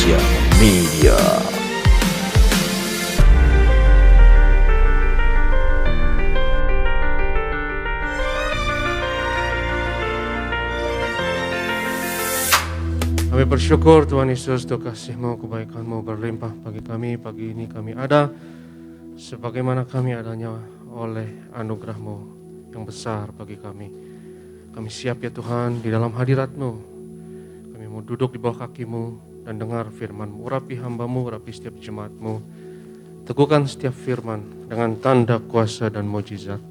Manusia Media. Kami bersyukur Tuhan Yesus untuk kasih-Mu, kebaikan-Mu berlimpah bagi kami. Pagi ini kami ada sebagaimana kami adanya oleh anugerah-Mu yang besar bagi kami. Kami siap ya Tuhan di dalam hadirat-Mu. Kami mau duduk di bawah kaki-Mu dan dengar firman-Mu. Urapi hamba-Mu, urapi setiap jemaat-Mu. Teguhkan setiap firman dengan tanda kuasa dan mujizat.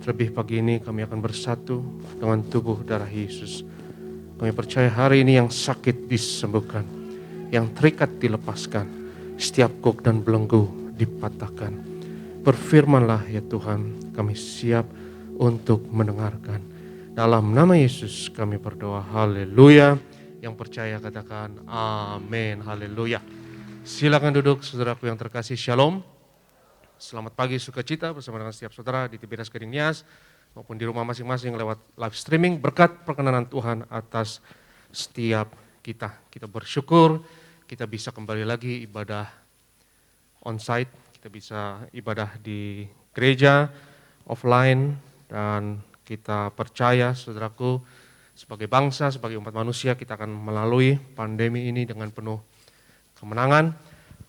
Terlebih pagi ini kami akan bersatu dengan tubuh darah Yesus. Kami percaya hari ini yang sakit disembuhkan, yang terikat dilepaskan, setiap kuk dan belenggu dipatahkan. Berfirmanlah ya Tuhan, kami siap untuk mendengarkan. Dalam nama Yesus kami berdoa, haleluya. Yang percaya katakan amin, haleluya. Silakan duduk saudaraku yang terkasih, shalom. Selamat pagi sukacita bersama dengan setiap saudara di TBS Gading Nias maupun di rumah masing-masing lewat live streaming. Berkat perkenanan Tuhan atas setiap kita. Kita bersyukur kita bisa kembali lagi ibadah onsite, kita bisa ibadah di gereja offline, dan kita percaya saudaraku sebagai bangsa, sebagai umat manusia kita akan melalui pandemi ini dengan penuh kemenangan.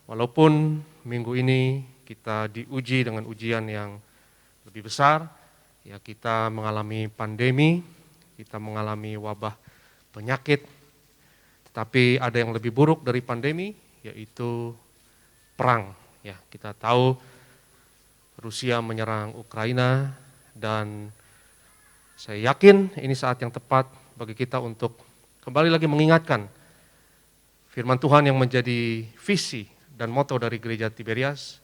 Walaupun minggu ini kita diuji dengan ujian yang lebih besar, ya kita mengalami pandemi, kita mengalami wabah penyakit, tetapi ada yang lebih buruk dari pandemi, yaitu perang. Ya, kita tahu Rusia menyerang Ukraina, dan saya yakin ini saat yang tepat bagi kita untuk kembali lagi mengingatkan firman Tuhan yang menjadi visi dan moto dari gereja Tiberias.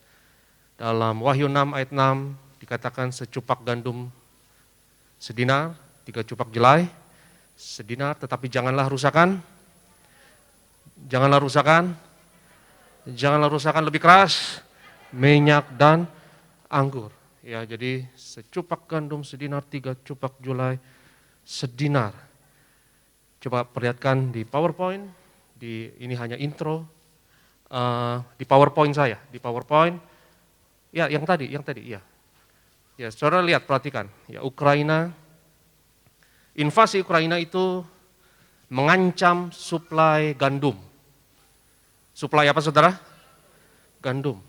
Dalam Wahyu 6 ayat 6 dikatakan secupak gandum sedinar, 3 cupak jelai sedinar, tetapi janganlah rusakan, lebih keras minyak dan anggur. Ya, jadi secupak gandum sedinar, 3 cupak jelai sedinar. Coba perlihatkan di PowerPoint, ini hanya intro, di PowerPoint saya, di PowerPoint, ya yang tadi, ya. Ya, saudara lihat, perhatikan, ya Ukraina, invasi Ukraina itu mengancam suplai gandum. Suplai apa saudara? Gandum.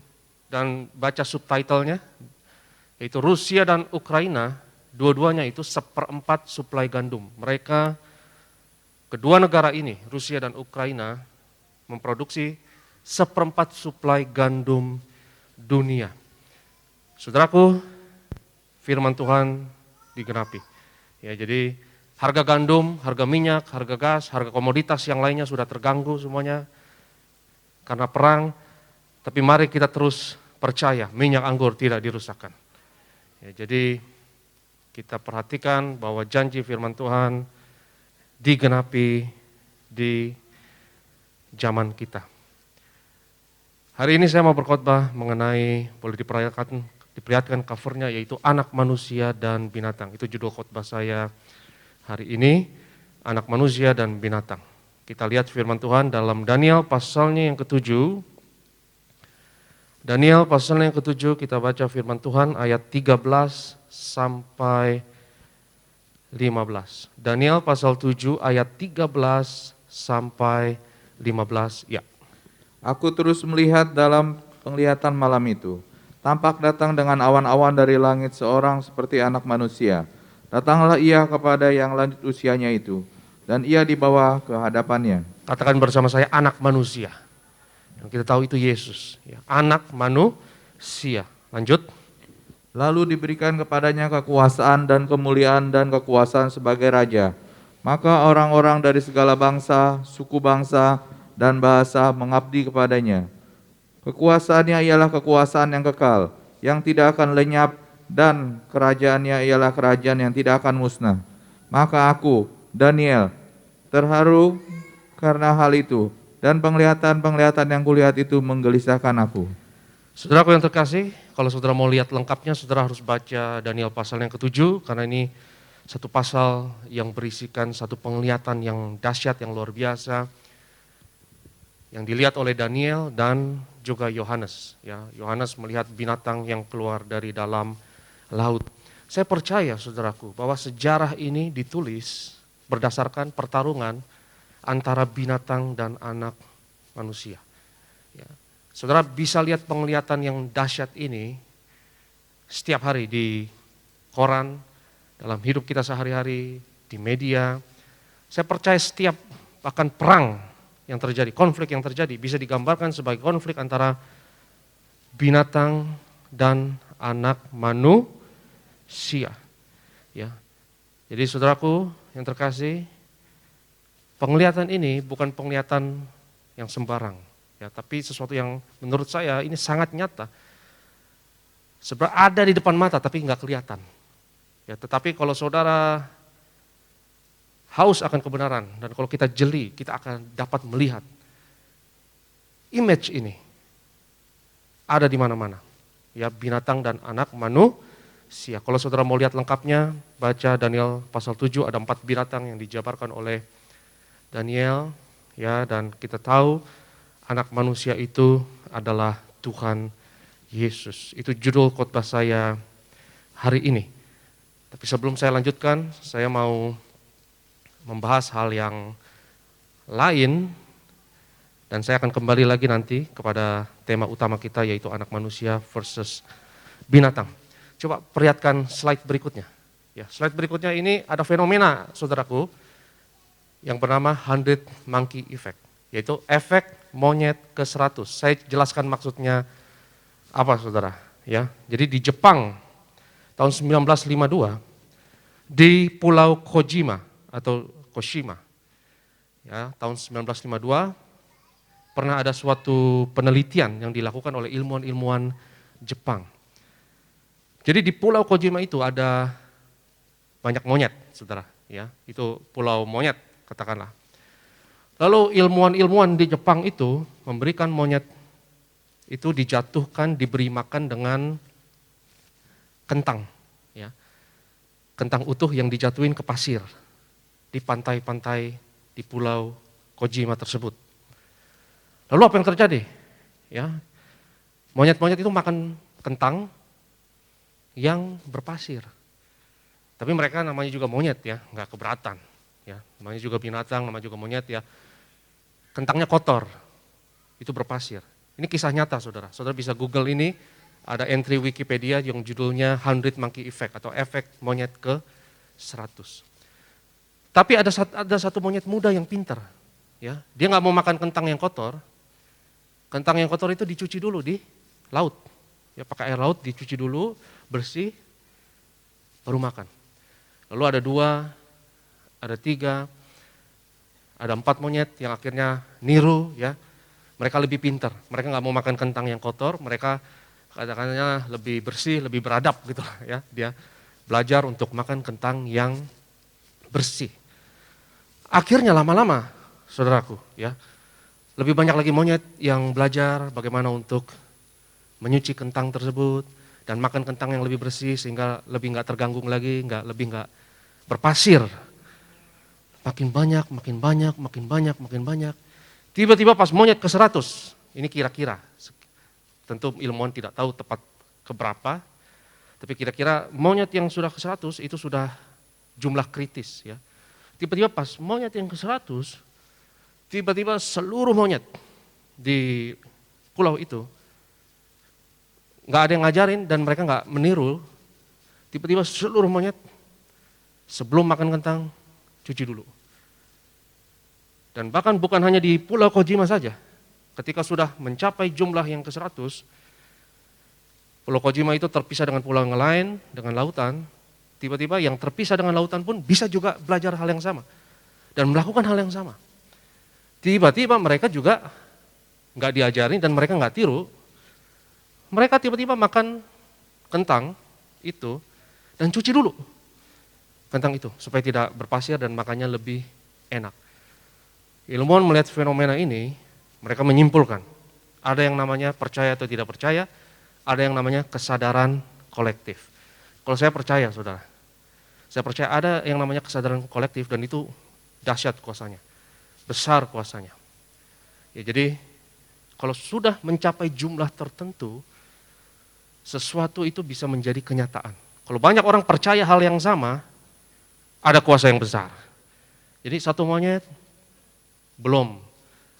Dan baca subtitlenya, yaitu Rusia dan Ukraina, dua-duanya itu 1/4 suplai gandum. Mereka, kedua negara ini, Rusia dan Ukraina, memproduksi 1/4 suplai gandum dunia. Saudaraku, firman Tuhan digenapi. Ya, jadi harga gandum, harga minyak, harga gas, harga komoditas yang lainnya sudah terganggu semuanya karena perang. Tapi mari kita terus percaya minyak anggur tidak dirusakkan. Ya, jadi kita perhatikan bahwa janji firman Tuhan digenapi di zaman kita. Hari ini saya mau berkhotbah mengenai, boleh diperlihatkan covernya, yaitu anak manusia dan binatang. Itu judul khotbah saya hari ini, anak manusia dan binatang. Kita lihat firman Tuhan dalam Daniel pasalnya yang ke-7. Daniel pasalnya yang ke-7, kita baca firman Tuhan ayat 13 sampai 15. Daniel pasal 7 ayat 13 sampai 15, ya. Aku terus melihat dalam penglihatan malam itu. Tampak datang dengan awan-awan dari langit seorang seperti anak manusia. Datanglah ia kepada yang lanjut usianya itu, dan ia dibawa ke hadapannya. Katakan bersama saya, anak manusia. Yang kita tahu itu Yesus, ya, anak manusia. Lanjut. Lalu diberikan kepadanya kekuasaan dan kemuliaan dan kekuasaan sebagai raja. Maka orang-orang dari segala bangsa, suku bangsa, dan bahasa mengabdi kepadanya. Kekuasaannya ialah kekuasaan yang kekal, yang tidak akan lenyap, dan kerajaannya ialah kerajaan yang tidak akan musnah. Maka aku, Daniel, terharu karena hal itu, dan penglihatan-penglihatan yang kulihat itu menggelisahkan aku. Saudaraku yang terkasih, kalau saudara mau lihat lengkapnya, saudara harus baca Daniel pasal yang ke-7, karena ini satu pasal yang berisikan satu penglihatan yang dahsyat, yang luar biasa. yang dilihat oleh Daniel dan juga Yohanes. Ya, Yohanes melihat binatang yang keluar dari dalam laut. Saya percaya saudaraku bahwa sejarah ini ditulis berdasarkan pertarungan antara binatang dan anak manusia. Ya. Saudara bisa lihat penglihatan yang dahsyat ini setiap hari di koran, dalam hidup kita sehari-hari, di media. Saya percaya setiap bahkan perang yang terjadi, konflik yang terjadi bisa digambarkan sebagai konflik antara binatang dan anak manusia. Ya. Jadi saudaraku yang terkasih, penglihatan ini bukan penglihatan yang sembarang, ya, tapi sesuatu yang menurut saya ini sangat nyata. Sebenarnya ada di depan mata tapi nggak kelihatan. Ya, tetapi kalau saudara haus akan kebenaran dan kalau kita jeli, kita akan dapat melihat image ini ada di mana-mana. Ya, binatang dan anak manusia. Kalau saudara mau lihat lengkapnya, baca Daniel pasal 7, ada 4 binatang yang dijabarkan oleh Daniel, ya, dan kita tahu anak manusia itu adalah Tuhan Yesus. Itu judul khotbah saya hari ini. Tapi sebelum saya lanjutkan, saya mau membahas hal yang lain dan saya akan kembali lagi nanti kepada tema utama kita, yaitu anak manusia versus binatang. Coba perlihatkan slide berikutnya. Ya, slide berikutnya ini ada fenomena saudaraku yang bernama 100 monkey effect, yaitu efek monyet ke-100. Saya jelaskan maksudnya apa saudara. Ya, jadi di Jepang tahun 1952 di Pulau Kojima atau Koshima, ya, tahun 1952 pernah ada suatu penelitian yang dilakukan oleh ilmuwan-ilmuwan Jepang. Jadi di Pulau Kojima itu ada banyak monyet, saudara. Ya, itu pulau monyet, katakanlah. Lalu ilmuwan-ilmuwan di Jepang itu memberikan monyet itu dijatuhkan, diberi makan dengan kentang. Ya. Kentang utuh yang dijatuhin ke pasir di pantai-pantai di Pulau Kojima tersebut. Lalu apa yang terjadi? Ya, monyet-monyet itu makan kentang yang berpasir. Tapi mereka namanya juga monyet ya, nggak keberatan. Ya, namanya juga binatang, namanya juga monyet ya. Kentangnya kotor, itu berpasir. Ini kisah nyata saudara. Saudara bisa Google ini, ada entry Wikipedia yang judulnya 100 monkey effect atau efek monyet ke-100. Tapi ada satu monyet muda yang pintar. Ya, dia nggak mau makan kentang yang kotor. Kentang yang kotor itu dicuci dulu di laut. Ya, pakai air laut dicuci dulu, bersih, baru makan. Lalu ada 2, ada 3, ada 4 monyet yang akhirnya niru, ya. Mereka lebih pintar. Mereka nggak mau makan kentang yang kotor. Mereka katakannya lebih bersih, lebih beradab gitu, ya. Dia belajar untuk makan kentang yang bersih. Akhirnya lama-lama, saudaraku, ya, lebih banyak lagi monyet yang belajar bagaimana untuk menyuci kentang tersebut dan makan kentang yang lebih bersih sehingga lebih nggak terganggu lagi, lebih nggak berpasir. Makin banyak, makin banyak, makin banyak, makin banyak. Tiba-tiba pas monyet ke-100, ini kira-kira, tentu ilmuwan tidak tahu tepat keberapa, tapi kira-kira monyet yang sudah ke-100 itu sudah jumlah kritis, ya. Tiba-tiba pas monyet yang ke-100, tiba-tiba seluruh monyet di pulau itu nggak ada yang ngajarin dan mereka nggak meniru. Tiba-tiba seluruh monyet sebelum makan kentang cuci dulu. Dan bahkan bukan hanya di Pulau Kojima saja. Ketika sudah mencapai jumlah yang ke-100, Pulau Kojima itu terpisah dengan pulau yang lain, dengan lautan. Tiba-tiba yang terpisah dengan lautan pun bisa juga belajar hal yang sama dan melakukan hal yang sama. Tiba-tiba mereka juga nggak diajarin dan mereka nggak tiru. Mereka tiba-tiba makan kentang itu dan cuci dulu kentang itu supaya tidak berpasir dan makannya lebih enak. Ilmuwan melihat fenomena ini, mereka menyimpulkan ada yang namanya percaya atau tidak percaya, ada yang namanya kesadaran kolektif. Kalau saya percaya, saudara, saya percaya ada yang namanya kesadaran kolektif dan itu dahsyat kuasanya, besar kuasanya. Ya, jadi kalau sudah mencapai jumlah tertentu, sesuatu itu bisa menjadi kenyataan. Kalau banyak orang percaya hal yang sama, ada kuasa yang besar. Jadi satu monyet belum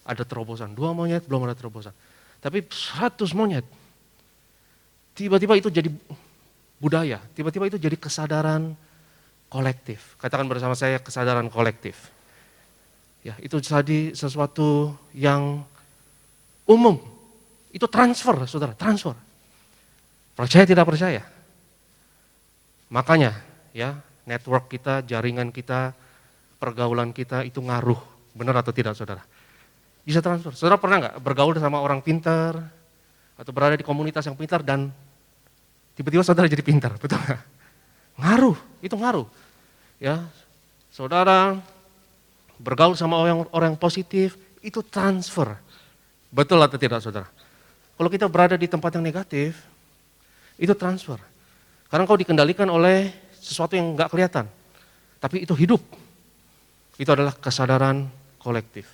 ada terobosan, 2 monyet belum ada terobosan. Tapi 100 monyet, tiba-tiba itu jadi budaya, tiba-tiba itu jadi kesadaran kolektif. Katakan bersama saya, kesadaran kolektif. Ya, itu jadi sesuatu yang umum. Itu transfer, saudara, transfer. Percaya tidak percaya. Makanya ya, network kita, jaringan kita, pergaulan kita itu ngaruh. Benar atau tidak, saudara? Bisa transfer. Saudara pernah nggak bergaul sama orang pintar atau berada di komunitas yang pintar dan tiba-tiba saudara jadi pintar, betul nggak? Ngaruh, itu ngaruh. Ya, saudara bergaul sama orang positif, itu transfer. Betul atau tidak, saudara? Kalau kita berada di tempat yang negatif, itu transfer. Karena kau dikendalikan oleh sesuatu yang nggak kelihatan, tapi itu hidup. Itu adalah kesadaran kolektif.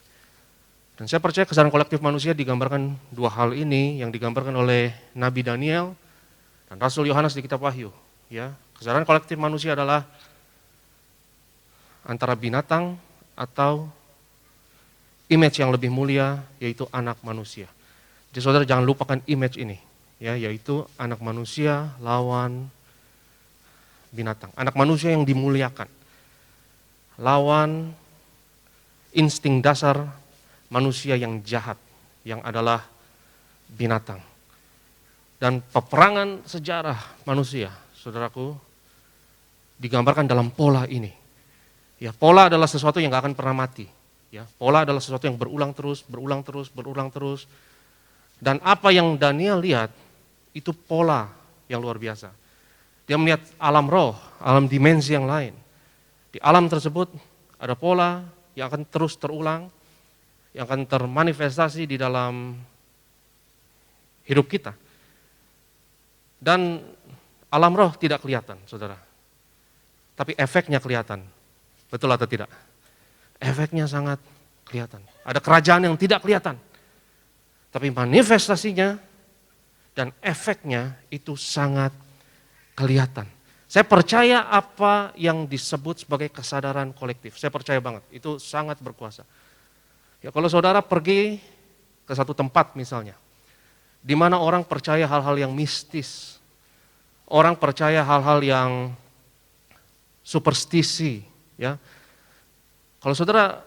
Dan saya percaya kesadaran kolektif manusia digambarkan 2 hal ini yang digambarkan oleh Nabi Daniel dan Rasul Yohanes di kitab Wahyu. Ya, kesadaran kolektif manusia adalah antara binatang atau image yang lebih mulia, yaitu anak manusia. Jadi saudara jangan lupakan image ini, ya, yaitu anak manusia lawan binatang. Anak manusia yang dimuliakan lawan insting dasar manusia yang jahat, yang adalah binatang. Dan peperangan sejarah manusia, saudaraku, digambarkan dalam pola ini. Ya, pola adalah sesuatu yang gak akan pernah mati. Ya, pola adalah sesuatu yang berulang terus, berulang terus, berulang terus. Dan apa yang Daniel lihat, itu pola yang luar biasa. Dia melihat alam roh, alam dimensi yang lain. Di alam tersebut ada pola yang akan terus terulang, yang akan termanifestasi di dalam hidup kita. Dan alam roh tidak kelihatan, saudara. Tapi efeknya kelihatan. Betul atau tidak? Efeknya sangat kelihatan. Ada kerajaan yang tidak kelihatan. Tapi manifestasinya dan efeknya itu sangat kelihatan. Saya percaya apa yang disebut sebagai kesadaran kolektif. Saya percaya banget, itu sangat berkuasa. Ya, kalau saudara pergi ke satu tempat misalnya, di mana orang percaya hal-hal yang mistis, orang percaya hal-hal yang superstisi, ya. Kalau saudara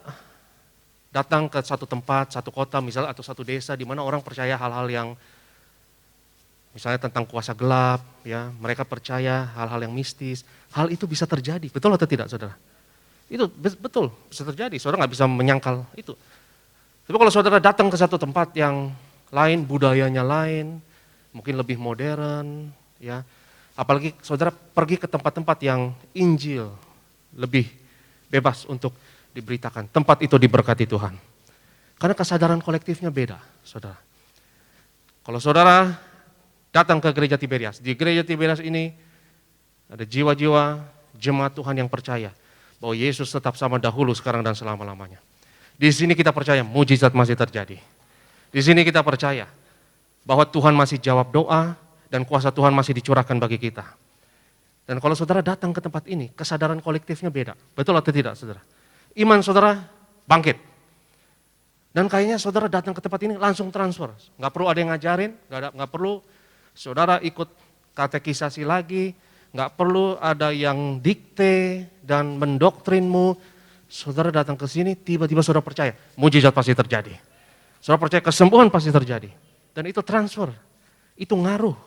datang ke satu tempat, satu kota misalnya atau satu desa di mana orang percaya hal-hal yang misalnya tentang kuasa gelap, ya, mereka percaya hal-hal yang mistis, hal itu bisa terjadi, betul atau tidak, saudara? Itu betul, bisa terjadi, saudara nggak bisa menyangkal itu. Tapi kalau saudara datang ke satu tempat yang lain, budayanya lain, mungkin lebih modern, ya, apalagi saudara pergi ke tempat-tempat yang Injil lebih bebas untuk diberitakan, tempat itu diberkati Tuhan. Karena kesadaran kolektifnya beda, saudara. Kalau saudara datang ke gereja Tiberias, di gereja Tiberias ini ada jiwa-jiwa jemaat Tuhan yang percaya bahwa Yesus tetap sama dahulu, sekarang, dan selama-lamanya. Di sini kita percaya mujizat masih terjadi. Di sini kita percaya bahwa Tuhan masih jawab doa dan kuasa Tuhan masih dicurahkan bagi kita. Dan kalau saudara datang ke tempat ini, kesadaran kolektifnya beda. Betul atau tidak, saudara? Iman saudara bangkit. Dan kayaknya saudara datang ke tempat ini langsung transfer. Nggak perlu ada yang ngajarin, nggak perlu saudara ikut katekisasi lagi, nggak perlu ada yang dikte dan mendoktrinmu. Saudara datang ke sini, tiba-tiba saudara percaya, mujizat pasti terjadi. Saudara percaya kesembuhan pasti terjadi. Dan itu transfer, itu ngaruh,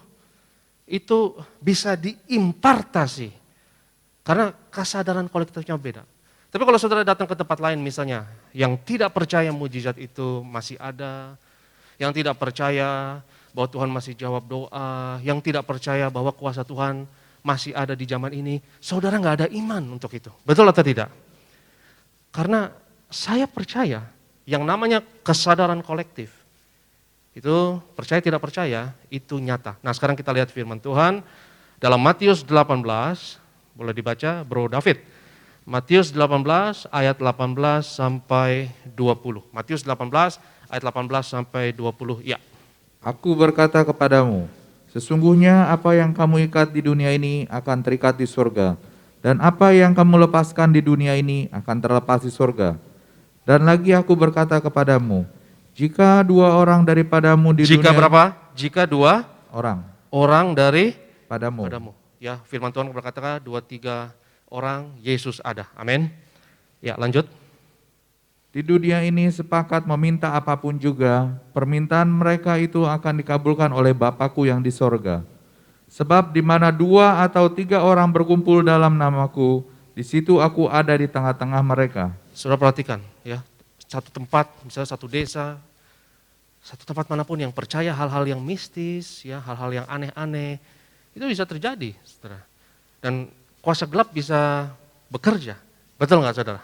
itu bisa diimpartasi. Karena kesadaran kolektifnya beda. Tapi kalau saudara datang ke tempat lain misalnya, yang tidak percaya mujizat itu masih ada, yang tidak percaya bahwa Tuhan masih jawab doa, yang tidak percaya bahwa kuasa Tuhan masih ada di zaman ini, saudara nggak ada iman untuk itu. Betul atau tidak? Karena saya percaya yang namanya kesadaran kolektif, itu percaya tidak percaya, itu nyata. Nah sekarang kita lihat firman Tuhan dalam Matius 18, boleh dibaca Bro David. Matius 18 ayat 18 sampai 20. Matius 18 ayat 18 sampai 20. Ya. Aku berkata kepadamu, sesungguhnya apa yang kamu ikat di dunia ini akan terikat di surga, dan apa yang kamu lepaskan di dunia ini akan terlepas di surga. Dan lagi aku berkata kepadamu, jika dua orang daripadamu di Jika dunia berapa? Jika dua orang orang dari padamu. padamu. Ya, firman Tuhan berkata 2-3 orang Yesus ada. Amin. Ya, lanjut. Di dunia ini sepakat meminta apapun juga, permintaan mereka itu akan dikabulkan oleh Bapakku yang di sorga. Sebab di mana 2 atau 3 orang berkumpul dalam namaku, di situ aku ada di tengah-tengah mereka. Saudara perhatikan ya. Satu tempat, misalnya satu desa, satu tempat manapun yang percaya hal-hal yang mistis, ya, hal-hal yang aneh-aneh, itu bisa terjadi, saudara. Dan kuasa gelap bisa bekerja. Betul nggak, saudara?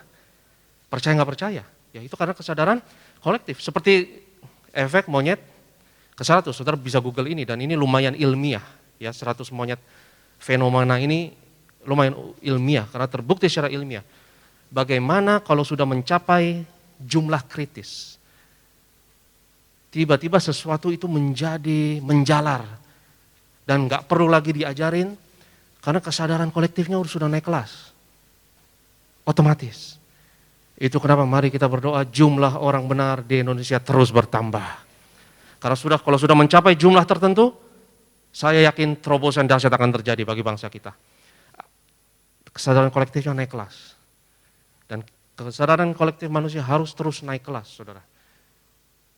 Percaya nggak percaya? Ya itu karena kesadaran kolektif. Seperti efek monyet ke 100, saudara bisa Google ini dan ini lumayan ilmiah. Ya, 100 monyet fenomena ini lumayan ilmiah karena terbukti secara ilmiah. Bagaimana kalau sudah mencapai jumlah kritis, tiba-tiba sesuatu itu menjadi menjalar dan nggak perlu lagi diajarin karena kesadaran kolektifnya sudah naik kelas, otomatis. Itu kenapa mari kita berdoa jumlah orang benar di Indonesia terus bertambah. Karena kalau sudah mencapai jumlah tertentu, saya yakin terobosan dahsyat akan terjadi bagi bangsa kita. Kesadaran kolektifnya naik kelas. Dan kesadaran kolektif manusia harus terus naik kelas, saudara.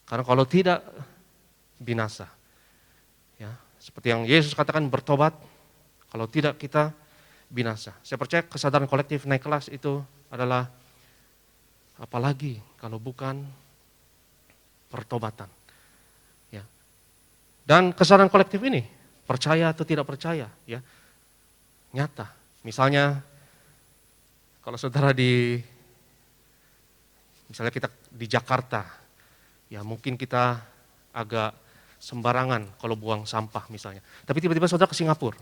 Karena kalau tidak, binasa. Ya, seperti yang Yesus katakan, bertobat. Kalau tidak, kita binasa. Saya percaya kesadaran kolektif naik kelas itu adalah apalagi kalau bukan pertobatan. Ya. Dan kesadaran kolektif ini, percaya atau tidak percaya, ya, nyata. Misalnya, kalau saudara misalnya kita di Jakarta, ya mungkin kita agak sembarangan kalau buang sampah misalnya. Tapi tiba-tiba saudara ke Singapura.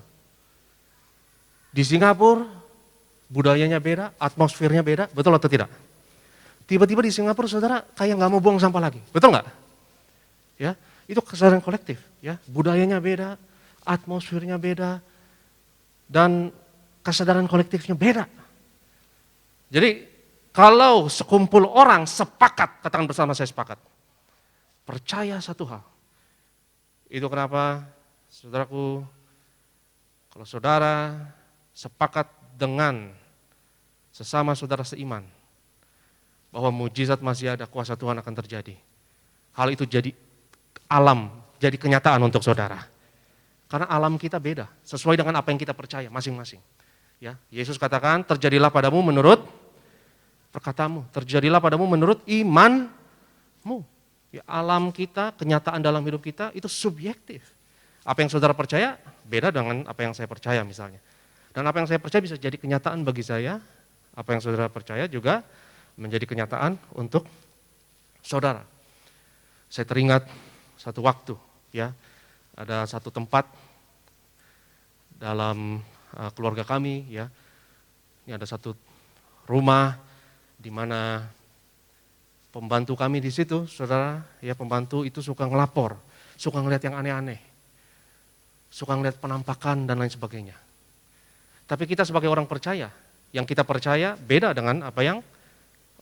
Di Singapura, budayanya beda, atmosfernya beda, betul atau tidak? Tiba-tiba di Singapura saudara kayak nggak mau buang sampah lagi, betul nggak? Ya, itu kesadaran kolektif. Ya, budayanya beda, atmosfernya beda, dan kesadaran kolektifnya beda. Jadi kalau sekumpul orang sepakat, katakan bersama saya sepakat, percaya satu hal. Itu kenapa saudaraku, kalau saudara sepakat dengan sesama saudara seiman, bahwa mujizat masih ada, kuasa Tuhan akan terjadi. Hal itu jadi alam, jadi kenyataan untuk saudara. Karena alam kita beda, sesuai dengan apa yang kita percaya masing-masing. Ya, Yesus katakan, terjadilah padamu menurut perkataanmu, terjadilah padamu menurut imanmu. Ya, alam kita, kenyataan dalam hidup kita itu subjektif. Apa yang saudara percaya beda dengan apa yang saya percaya misalnya. Dan apa yang saya percaya bisa jadi kenyataan bagi saya, apa yang saudara percaya juga menjadi kenyataan untuk saudara. Saya teringat satu waktu, ya, ada satu tempat dalam keluarga kami, ya, ini ada satu rumah di mana pembantu kami di situ, saudara, ya, pembantu itu suka ngelapor, suka ngeliat yang aneh-aneh, suka ngeliat penampakan dan lain sebagainya. Tapi kita sebagai orang percaya, yang kita percaya beda dengan apa yang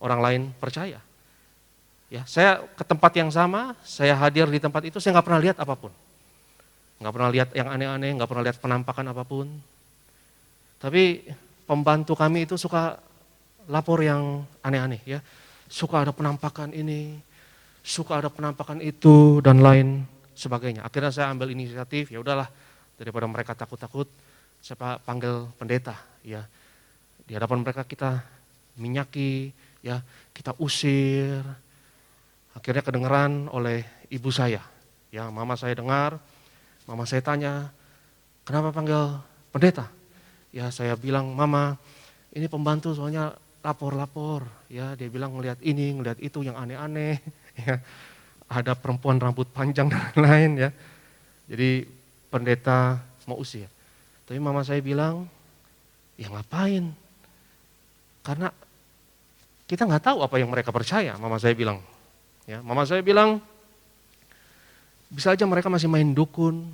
orang lain percaya. Ya, saya ke tempat yang sama, saya hadir di tempat itu, saya nggak pernah lihat apapun. Nggak pernah lihat yang aneh-aneh, nggak pernah lihat penampakan apapun. Tapi pembantu kami itu suka lapor yang aneh-aneh, ya. Suka ada penampakan ini, suka ada penampakan itu, dan lain sebagainya. Akhirnya saya ambil inisiatif, ya udahlah, daripada mereka takut-takut, saya panggil pendeta, ya. Di hadapan mereka kita minyaki, ya, kita usir. Akhirnya kedengeran oleh ibu saya, ya, mama saya dengar, mama saya tanya, kenapa panggil pendeta? Ya, saya bilang, mama, ini pembantu soalnya lapor-lapor, ya, dia bilang ngelihat ini, ngelihat itu yang aneh-aneh, ya, ada perempuan rambut panjang dan lain, ya. Jadi pendeta mau usir. Tapi mama saya bilang, ya ngapain? Karena kita nggak tahu apa yang mereka percaya, mama saya bilang. Ya, mama saya bilang, bisa aja mereka masih main dukun,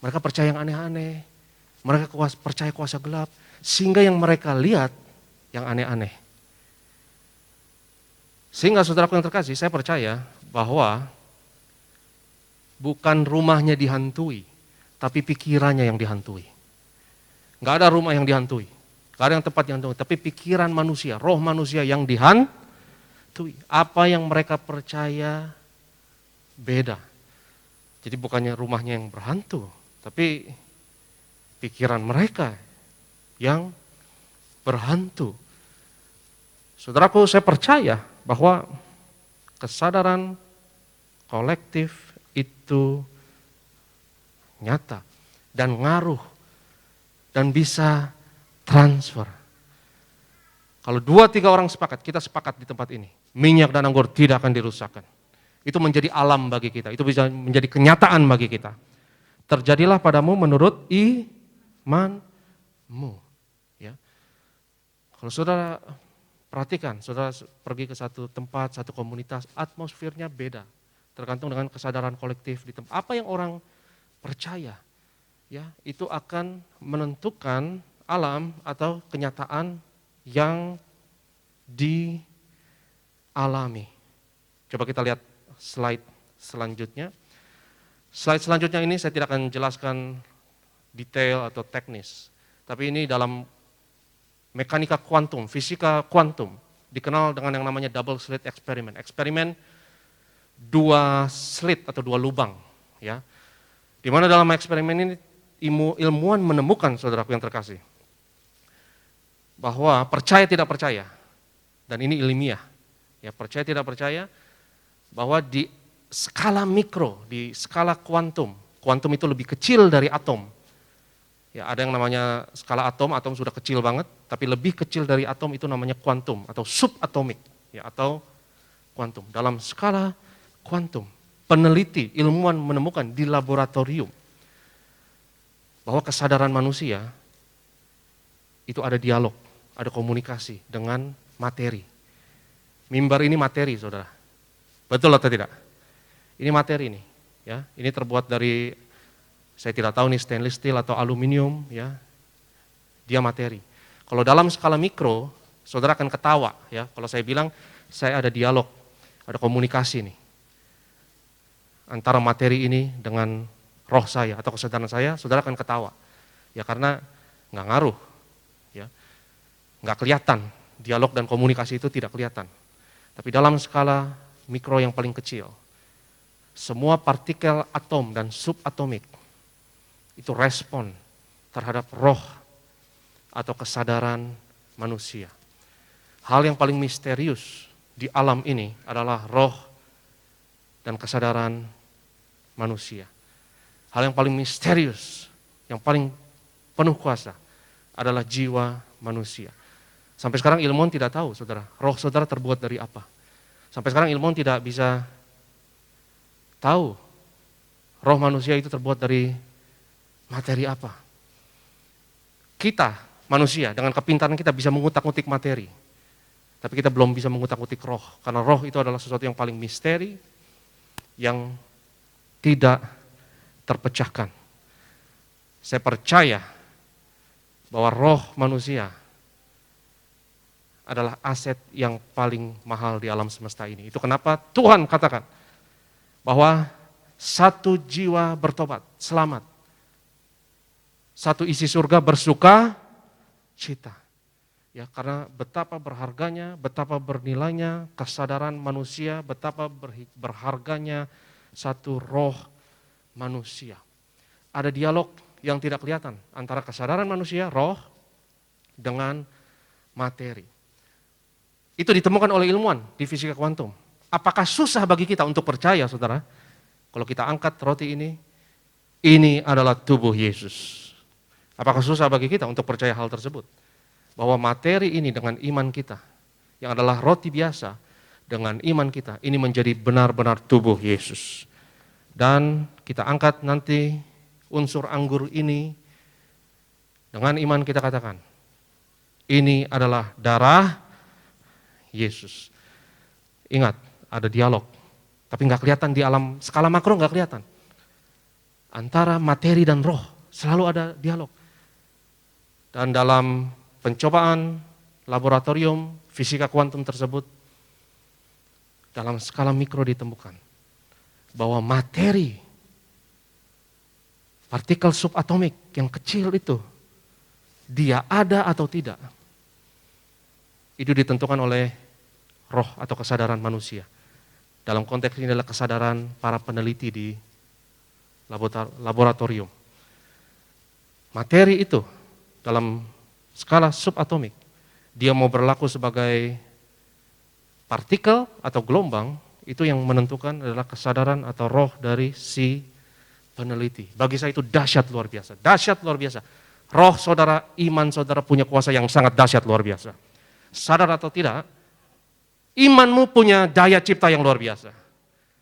mereka percaya yang aneh-aneh, mereka percaya kuasa gelap, sehingga yang mereka lihat yang aneh-aneh. Sehingga saudaraku yang terkasih, saya percaya bahwa bukan rumahnya dihantui, tapi pikirannya yang dihantui. Nggak ada rumah yang dihantui, nggak ada yang tempat yang dihantui, tapi pikiran manusia, roh manusia yang dihantui. Apa yang mereka percaya beda. Jadi bukannya rumahnya yang berhantu, tapi pikiran mereka yang berhantu. Saudaraku, saya percaya bahwa kesadaran kolektif itu nyata dan ngaruh dan bisa transfer. Kalau 2-3 orang sepakat, kita sepakat di tempat ini, minyak dan anggur tidak akan dirusakkan. Itu menjadi alam bagi kita, itu bisa menjadi kenyataan bagi kita. Terjadilah padamu menurut imanmu. Ya. Kalau saudara perhatikan, saudara pergi ke satu tempat, satu komunitas, atmosfernya beda. Tergantung dengan kesadaran kolektif di tempat. Apa yang orang percaya, ya, itu akan menentukan alam atau kenyataan yang dialami. Coba kita lihat slide selanjutnya. Slide selanjutnya ini saya tidak akan jelaskan detail atau teknis, tapi ini dalam mekanika kuantum, fisika kuantum, dikenal dengan yang namanya double slit experiment. Eksperimen 2 slit atau 2 lubang, ya. Di mana dalam eksperimen ini ilmuwan menemukan, saudaraku yang terkasih, bahwa percaya tidak percaya, dan ini ilmiah, ya, percaya tidak percaya, bahwa di skala mikro, di skala kuantum, kuantum itu lebih kecil dari atom. Ya, ada yang namanya skala atom sudah kecil banget, tapi lebih kecil dari atom itu namanya kuantum atau subatomik, ya, atau kuantum. Dalam skala kuantum, peneliti, ilmuwan menemukan di laboratorium bahwa kesadaran manusia itu ada dialog, ada komunikasi dengan materi. Mimbar ini materi, saudara. Betul atau tidak? Ini materi ini, ya. Ini terbuat dari, saya tidak tahu nih, stainless steel atau aluminium, ya. Dia materi. Kalau dalam skala mikro, saudara akan ketawa, ya. Kalau saya bilang saya ada dialog, ada komunikasi nih antara materi ini dengan roh saya atau kesadaran saya, saudara akan ketawa, ya, karena nggak ngaruh, ya, nggak kelihatan, dialog dan komunikasi itu tidak kelihatan. Tapi dalam skala mikro yang paling kecil, semua partikel atom dan subatomik itu respon terhadap roh atau kesadaran manusia. Hal yang paling misterius di alam ini adalah roh dan kesadaran manusia. Hal yang paling misterius, yang paling penuh kuasa adalah jiwa manusia. Sampai sekarang ilmuwan tidak tahu, saudara, roh saudara terbuat dari apa. Sampai sekarang ilmuwan tidak bisa tahu roh manusia itu terbuat dari materi apa. Kita manusia dengan kepintaran kita bisa mengutak-ngutik materi, tapi kita belum bisa mengutak-ngutik roh, karena roh itu adalah sesuatu yang paling misteri, yang tidak terpecahkan. Saya percaya bahwa roh manusia adalah aset yang paling mahal di alam semesta ini. Itu kenapa Tuhan katakan bahwa satu jiwa bertobat, selamat. Satu isi surga bersuka cita. Ya, karena betapa berharganya, betapa bernilainya kesadaran manusia, betapa berharganya satu roh manusia. Ada dialog yang tidak kelihatan antara kesadaran manusia, roh, dengan materi. Itu ditemukan oleh ilmuwan di fisika kuantum. Apakah susah bagi kita untuk percaya, saudara? Kalau kita angkat roti ini adalah tubuh Yesus. Apakah susah bagi kita untuk percaya hal tersebut? Bahwa materi ini dengan iman kita, yang adalah roti biasa, dengan iman kita, ini menjadi benar-benar tubuh Yesus. Dan kita angkat nanti unsur anggur ini, dengan iman kita katakan, ini adalah darah Yesus. Ingat, ada dialog, tapi nggak kelihatan di alam skala makro, nggak kelihatan. Antara materi dan roh selalu ada dialog. Dan dalam pencobaan laboratorium fisika kuantum tersebut, dalam skala mikro ditemukan bahwa materi partikel subatomik yang kecil itu, dia ada atau tidak, itu ditentukan oleh roh atau kesadaran manusia. Dalam konteks ini adalah kesadaran para peneliti di laboratorium. Materi itu dalam skala subatomik, dia mau berlaku sebagai partikel atau gelombang, itu yang menentukan adalah kesadaran atau roh dari si peneliti. Bagi saya itu dahsyat luar biasa, dahsyat luar biasa. Roh saudara, iman saudara punya kuasa yang sangat dahsyat luar biasa. Sadar atau tidak, imanmu punya daya cipta yang luar biasa.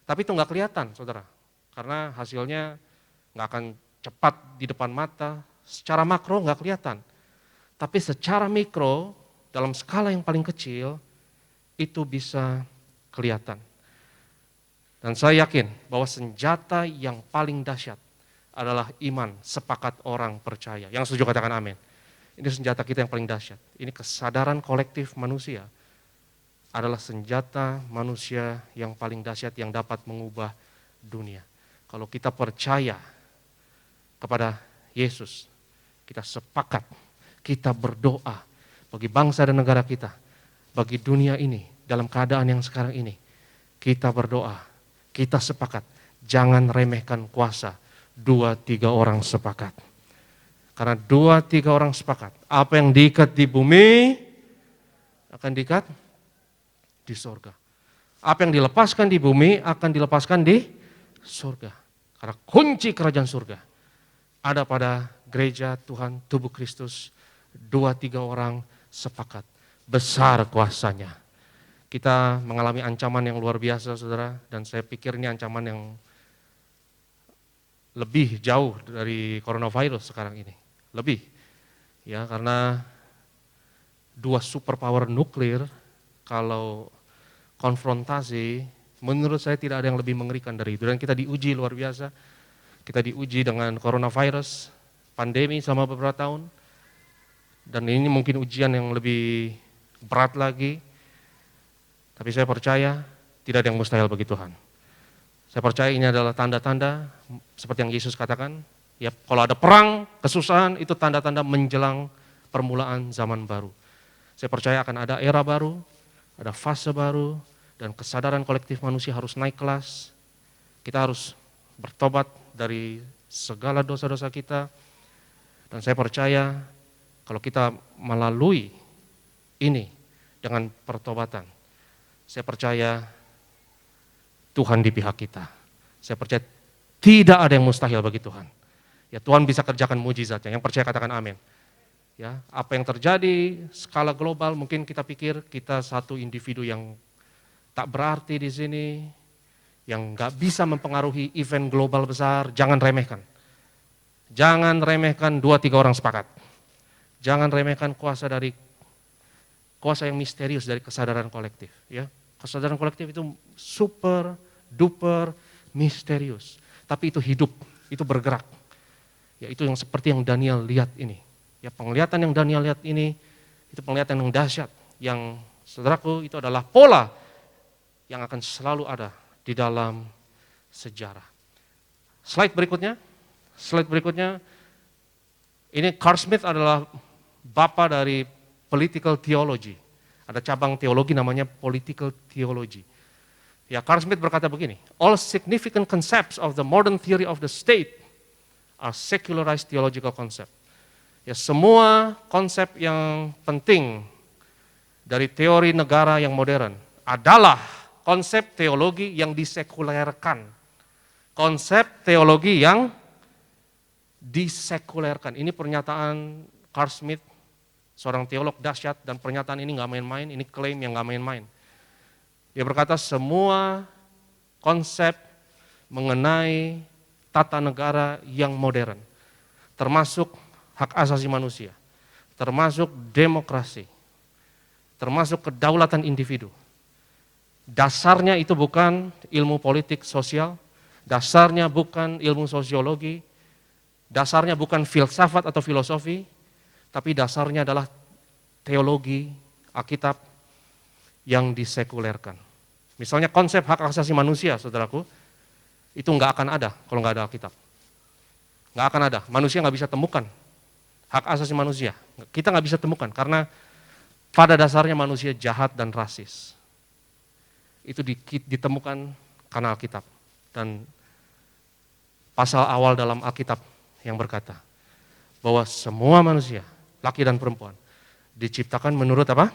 Tapi itu nggak kelihatan saudara, karena hasilnya nggak akan cepat di depan mata, secara makro nggak kelihatan. Tapi secara mikro, dalam skala yang paling kecil, itu bisa kelihatan. Dan saya yakin bahwa senjata yang paling dahsyat adalah iman, sepakat orang percaya. Yang setuju katakan amin. Ini senjata kita yang paling dahsyat. Ini kesadaran kolektif manusia adalah senjata manusia yang paling dahsyat yang dapat mengubah dunia. Kalau kita percaya kepada Yesus, kita sepakat, kita berdoa bagi bangsa dan negara kita, bagi dunia ini, dalam keadaan yang sekarang ini, kita berdoa, kita sepakat, jangan remehkan kuasa, 2-3 orang sepakat. Karena 2-3 orang sepakat, apa yang diikat di bumi, akan diikat di surga. Apa yang dilepaskan di bumi, akan dilepaskan di surga. Karena kunci kerajaan surga ada pada gereja Tuhan, tubuh Kristus, 2-3 orang sepakat, besar kuasanya. Kita mengalami ancaman yang luar biasa saudara, dan saya pikir ini ancaman yang lebih jauh dari coronavirus sekarang ini. Lebih, ya, karena 2 superpower nuklir kalau konfrontasi, menurut saya tidak ada yang lebih mengerikan dari itu. Dan kita diuji luar biasa, kita diuji dengan coronavirus, pandemi selama beberapa tahun, dan ini mungkin ujian yang lebih berat lagi. Tapi saya percaya tidak ada yang mustahil bagi Tuhan. Saya percaya ini adalah tanda-tanda seperti yang Yesus katakan, ya, kalau ada perang, kesusahan, itu tanda-tanda menjelang permulaan zaman baru. Saya percaya akan ada era baru, ada fase baru, dan kesadaran kolektif manusia harus naik kelas. Kita harus bertobat dari segala dosa-dosa kita. Dan saya percaya kalau kita melalui ini dengan pertobatan, saya percaya Tuhan di pihak kita. Saya percaya tidak ada yang mustahil bagi Tuhan. Ya, Tuhan bisa kerjakan mujizatnya. Yang percaya katakan amin. Ya, apa yang terjadi skala global, mungkin kita pikir kita satu individu yang tak berarti di sini, yang nggak bisa mempengaruhi event global besar. Jangan remehkan. Jangan remehkan 2-3 orang sepakat. Jangan remehkan kuasa yang misterius dari kesadaran kolektif. Ya, kesadaran kolektif itu super duper misterius. Tapi itu hidup, itu bergerak. Ya, itu yang seperti yang Daniel lihat ini. Ya, penglihatan yang Daniel lihat ini, itu penglihatan yang dahsyat. Yang saudaraku, itu adalah pola yang akan selalu ada di dalam sejarah. Slide berikutnya, ini Carl Smith adalah bapa dari political theology. Ada cabang teologi namanya political theology. Ya, Carl Smith berkata begini, all significant concepts of the modern theory of the state are secularized theological concept. Ya, semua konsep yang penting dari teori negara yang modern adalah konsep teologi yang disekulerkan. Konsep teologi yang disekulerkan. Ini pernyataan Carl Smith, seorang teolog dahsyat, dan pernyataan ini nggak main-main, ini klaim yang nggak main-main. Dia berkata semua konsep mengenai tata negara yang modern, termasuk hak asasi manusia, termasuk demokrasi, termasuk kedaulatan individu, Dasarnya itu bukan ilmu politik sosial, dasarnya bukan ilmu sosiologi, dasarnya bukan filsafat atau filosofi, tapi dasarnya adalah teologi Alkitab yang disekulerkan. Misalnya konsep hak asasi manusia, saudaraku, itu nggak akan ada kalau nggak ada Alkitab. Nggak akan ada, manusia nggak bisa temukan hak asasi manusia. Kita nggak bisa temukan, karena pada dasarnya manusia jahat dan rasis. Itu ditemukan karena Alkitab. Dan pasal awal dalam Alkitab yang berkata bahwa semua manusia, laki dan perempuan, diciptakan menurut apa?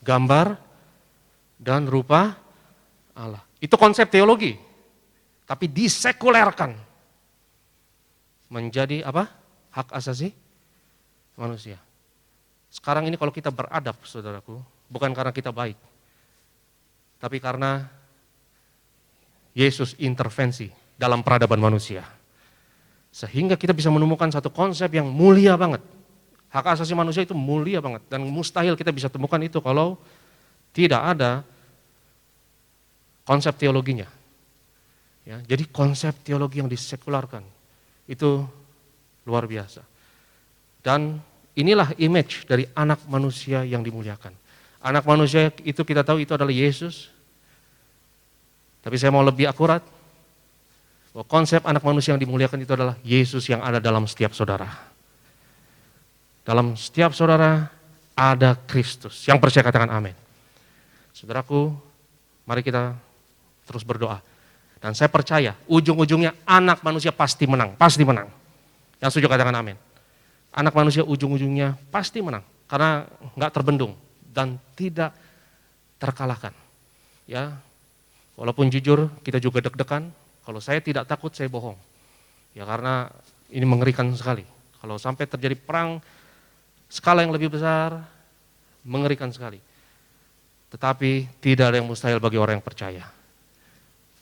Gambar dan rupa Allah. Itu konsep teologi, tapi disekulerkan menjadi apa? Hak asasi manusia. Sekarang ini kalau kita beradab, saudaraku, bukan karena kita baik, tapi karena Yesus intervensi dalam peradaban manusia. Sehingga kita bisa menemukan satu konsep yang mulia banget. Hak asasi manusia itu mulia banget, dan mustahil kita bisa temukan itu kalau tidak ada konsep teologinya. Ya, jadi konsep teologi yang disekularkan itu luar biasa. Dan inilah image dari anak manusia yang dimuliakan. Anak manusia itu kita tahu itu adalah Yesus. Tapi saya mau lebih akurat, bahwa konsep anak manusia yang dimuliakan itu adalah Yesus yang ada dalam setiap saudara. Dalam setiap saudara ada Kristus. Yang percaya katakan amin. Saudaraku, mari kita terus berdoa. Dan saya percaya ujung-ujungnya anak manusia pasti menang, pasti menang. Yang setuju katakan amin. Anak manusia ujung-ujungnya pasti menang, karena nggak terbendung dan tidak terkalahkan. Ya, walaupun jujur kita juga deg-degan. Kalau saya tidak takut, saya bohong. Ya, karena ini mengerikan sekali. Kalau sampai terjadi perang skala yang lebih besar, mengerikan sekali. Tetapi tidak ada yang mustahil bagi orang yang percaya.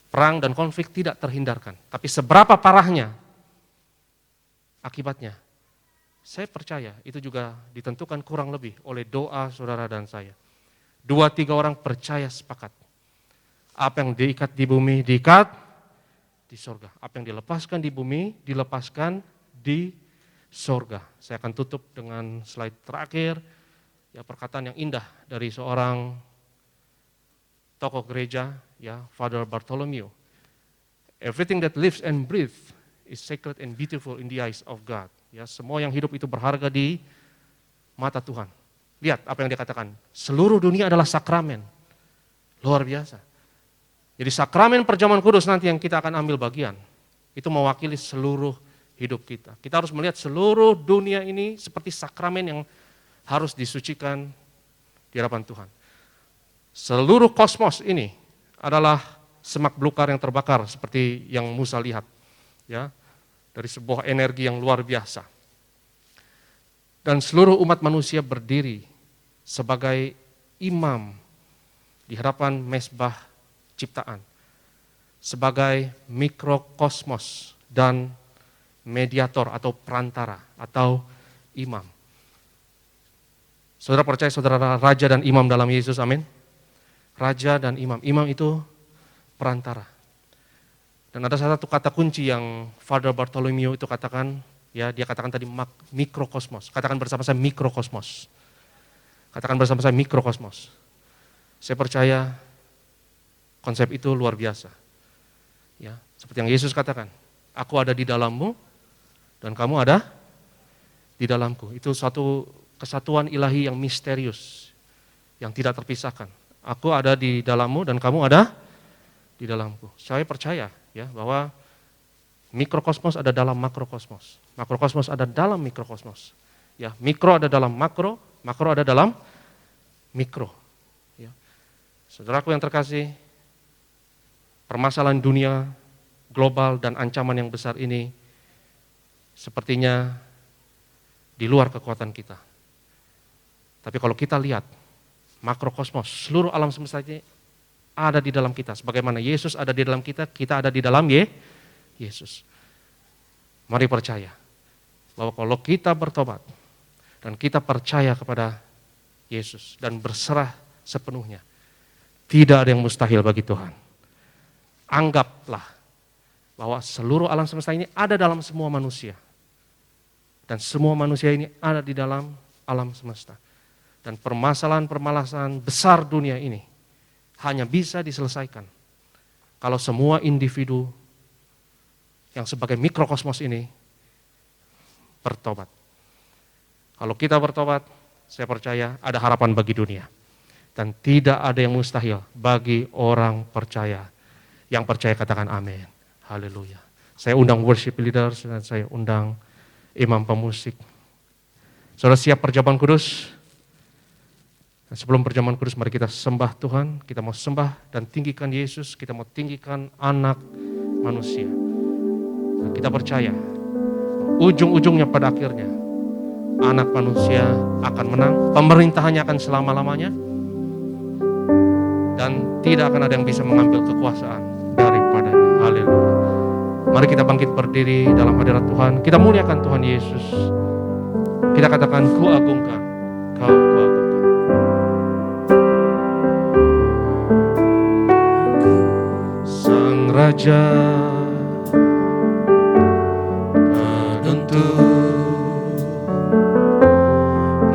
Perang dan konflik tidak terhindarkan. Tapi seberapa parahnya akibatnya, saya percaya itu juga ditentukan kurang lebih oleh doa saudara dan saya. 2-3 orang percaya sepakat. Apa yang diikat di bumi, diikat di sorga. Apa yang dilepaskan di bumi, dilepaskan di sorga. Saya akan tutup dengan slide terakhir, ya, perkataan yang indah dari seorang tokoh gereja, ya, Father Bartholomew. Everything that lives and breathes is sacred and beautiful in the eyes of God. Ya, semua yang hidup itu berharga di mata Tuhan. Lihat apa yang dia katakan. Seluruh dunia adalah sakramen. Luar biasa. Jadi sakramen perjamuan kudus nanti yang kita akan ambil bagian, itu mewakili seluruh hidup kita. Kita harus melihat seluruh dunia ini seperti sakramen yang harus disucikan di hadapan Tuhan. Seluruh kosmos ini adalah semak belukar yang terbakar seperti yang Musa lihat, ya, dari sebuah energi yang luar biasa. Dan seluruh umat manusia berdiri sebagai imam di hadapan mezbah ciptaan, sebagai mikrokosmos dan mediator atau perantara atau imam. Saudara percaya saudara raja dan imam dalam Yesus, amin? Raja dan imam. Imam itu perantara. Dan ada satu kata kunci yang Father Bartholomew itu katakan, ya, dia katakan tadi mikrokosmos. Katakan bersama saya mikrokosmos. Katakan bersama saya mikrokosmos. Saya percaya konsep itu luar biasa. Ya, seperti yang Yesus katakan, aku ada di dalammu dan kamu ada di dalamku. Itu suatu kesatuan ilahi yang misterius, yang tidak terpisahkan. Aku ada di dalammu dan kamu ada di dalamku. Saya percaya, ya, bahwa mikrokosmos ada dalam makrokosmos. Makrokosmos ada dalam mikrokosmos. Ya, mikro ada dalam makro, makro ada dalam mikro. Ya. Saudaraku yang terkasih, permasalahan dunia global dan ancaman yang besar ini sepertinya di luar kekuatan kita. Tapi kalau kita lihat makrokosmos, seluruh alam semesta ini ada di dalam kita. Sebagaimana Yesus ada di dalam kita, kita ada di dalam Yesus. Mari percaya bahwa kalau kita bertobat dan kita percaya kepada Yesus dan berserah sepenuhnya, Tidak ada yang mustahil bagi Tuhan. Anggaplah bahwa seluruh alam semesta ini ada dalam semua manusia. Dan semua manusia ini ada di dalam alam semesta. Dan permasalahan-permasalahan besar dunia ini hanya bisa diselesaikan kalau semua individu yang sebagai mikrokosmos ini bertobat. Kalau kita bertobat, saya percaya ada harapan bagi dunia. Dan tidak ada yang mustahil bagi orang percaya. Yang percaya katakan amin. Haleluya. Saya undang worship leaders dan saya undang imam pemusik. Saudara siap perjamuan kudus? Dan sebelum perjamuan kudus mari kita sembah Tuhan. Kita mau sembah dan tinggikan Yesus. Kita mau tinggikan anak manusia. Dan kita percaya ujung-ujungnya pada akhirnya anak manusia akan menang. Pemerintahannya akan selama-lamanya. Dan tidak akan ada yang bisa mengambil kekuasaan daripadanya. Haleluya. Mari kita bangkit berdiri dalam hadirat Tuhan. Kita muliakan Tuhan Yesus. Kita katakan, ku agungkan, kau ku agungkan. Sang Raja penuntut,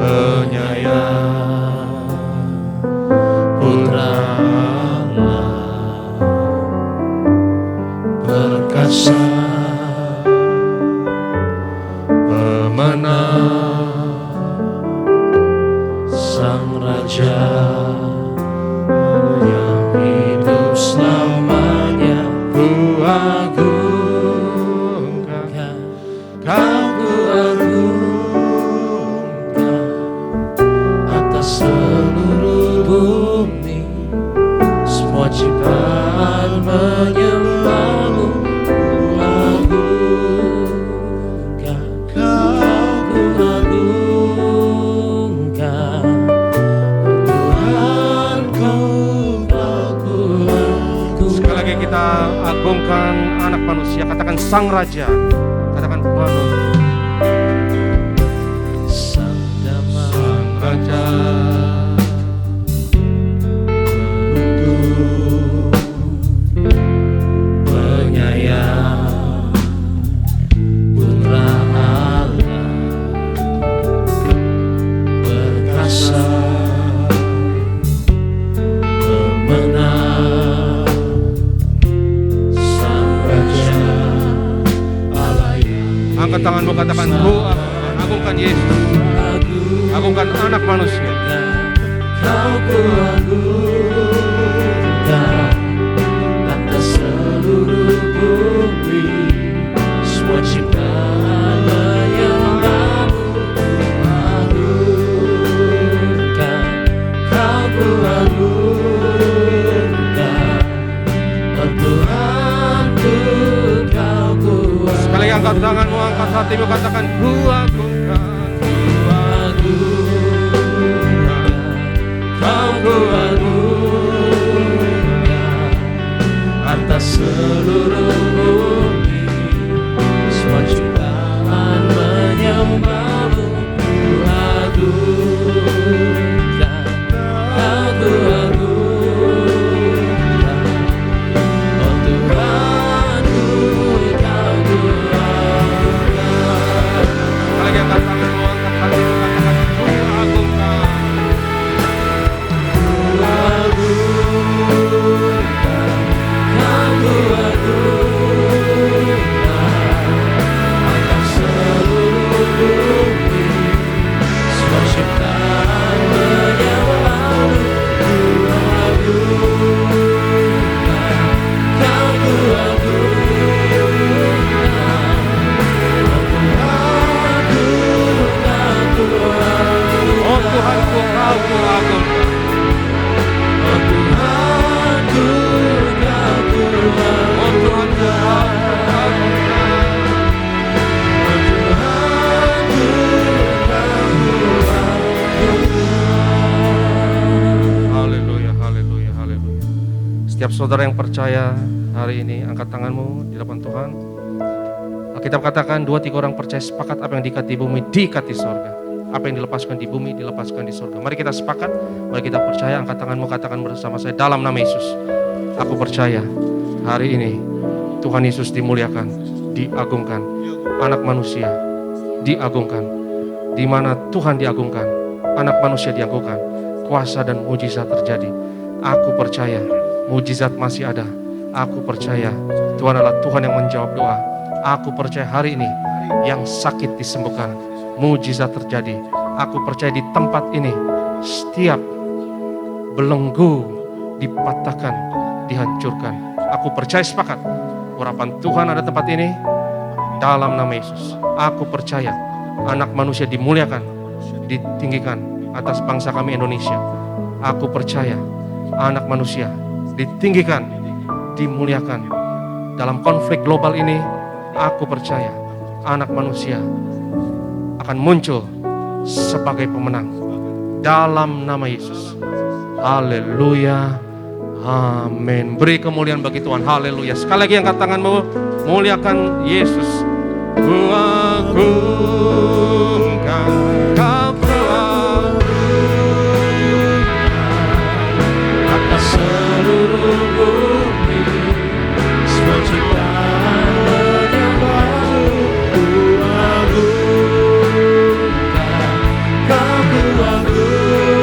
penyayang, Putra Allah, perkasa, Sang Raja yang hidup selamanya, ku agungkan, kau ku agungkan, atas seluruh bumi, semua ciptaan menyembahmu, ku agungkan, kau ku agungkan. Kita agungkan anak manusia, katakan Sang Raja, katakan penuntut, Sang Damai, Sang Raja penuntut, penyayang, Putra Allah, perkasa, pemenang, angkat tanganmu, katakan ku agungkan Yesus, agungkan anak manusia. Kau ku agungkan, atas seluruh bumi, semua ciptaan menyembahmu, agungkan, kau ku agungkan, oh Tuhanku, kau ku agungkan. Sekali lagi angkat tanganmu, angkat hatimu, katakan ku agungkan, kau ku agungkan, atas seluruh bumi, semua ciptaan menyembahmu, ku agungkan, kau ku agungkan, oh Tuhanku, kau ku agungkan. Lagi angkat tanganmu, angkat hatimu, katakan ku agungkan, kau ku agungkan, atas seluruh bumi, semua ciptaan menyembahmu, ku agungkan, kau ku agungkan, oh Tuhanku, kau ku agungkan, oh Tuhanku, kau ku agungkan, oh Tuhanku, kau ku agungkan, oh Tuhanku, kau ku agungkan. Haleluya, haleluya, haleluya. Setiap saudara yang percaya hari ini, angkat tanganmu di depan Tuhan. Alkitab katakan 2-3 orang percaya sepakat apa yang diikat di bumi diikat di sorga. Apa yang dilepaskan di bumi, dilepaskan di surga. Mari kita sepakat, mari kita percaya. Angkat tanganmu, katakan bersama saya dalam nama Yesus. Aku percaya hari ini Tuhan Yesus dimuliakan, diagungkan. Anak manusia diagungkan. Di mana Tuhan diagungkan, anak manusia diagungkan. Kuasa dan mujizat terjadi. Aku percaya mujizat masih ada. Aku percaya Tuhan adalah Tuhan yang menjawab doa. Aku percaya hari ini yang sakit disembuhkan, mujizat terjadi. Aku percaya di tempat ini setiap belenggu dipatahkan, dihancurkan. Aku percaya sepakat urapan Tuhan ada tempat ini dalam nama Yesus. Aku percaya anak manusia dimuliakan, ditinggikan atas bangsa kami Indonesia. Aku percaya anak manusia ditinggikan, dimuliakan dalam konflik global ini. Aku percaya anak manusia akan muncul sebagai pemenang dalam nama Yesus. Haleluya, amin. Beri kemuliaan bagi Tuhan, haleluya. Sekali lagi angkat tanganmu, muliakan Yesus. Ku agungkan Kau, atas seluruh bumi, semua ciptaan menyembah-Mu. Ku agungkan Kau, ku agungkan,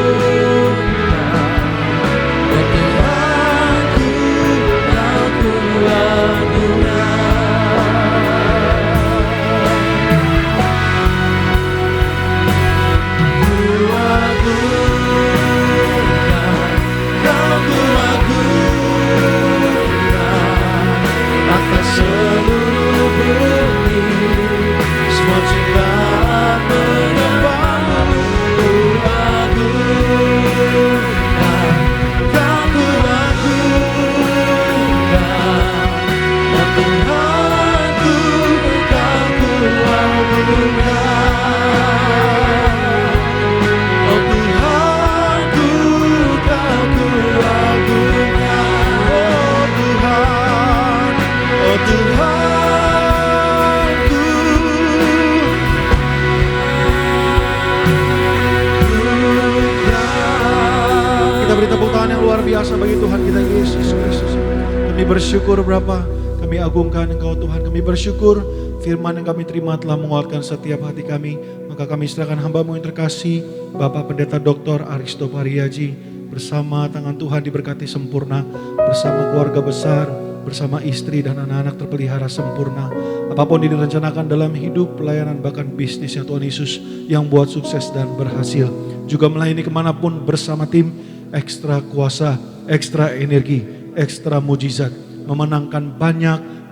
oh Tuhanku, Kau ku agungkan. Seluruh bumi, semua ciptaan menyembah-Mu. Ku agungkan Kau, ku agungkan, oh Tuhanku, Kau ku agungkan, oh Tuhanku, Kau ku agungkan, oh Tuhan, oh Tuhanku. Kita beri tepuk tangan yang luar biasa bagi Tuhan kita Yesus Kristus. Kami bersyukur Bapa, kami agungkan Engkau Tuhan. Kami bersyukur firman yang kami terima telah menguatkan setiap hati kami. Maka kami serahkan hamba-Mu yang terkasih, Bapak Pendeta Dr. Aristo Pariaji, bersama tangan Tuhan diberkati sempurna, bersama keluarga besar, bersama istri dan anak-anak terpelihara sempurna. Apapun yang direncanakan dalam hidup, pelayanan, bahkan bisnisnya Tuhan Yesus yang buat sukses dan berhasil. Juga melayani kemanapun bersama tim, ekstra kuasa, ekstra energi, ekstra mujizat, memenangkan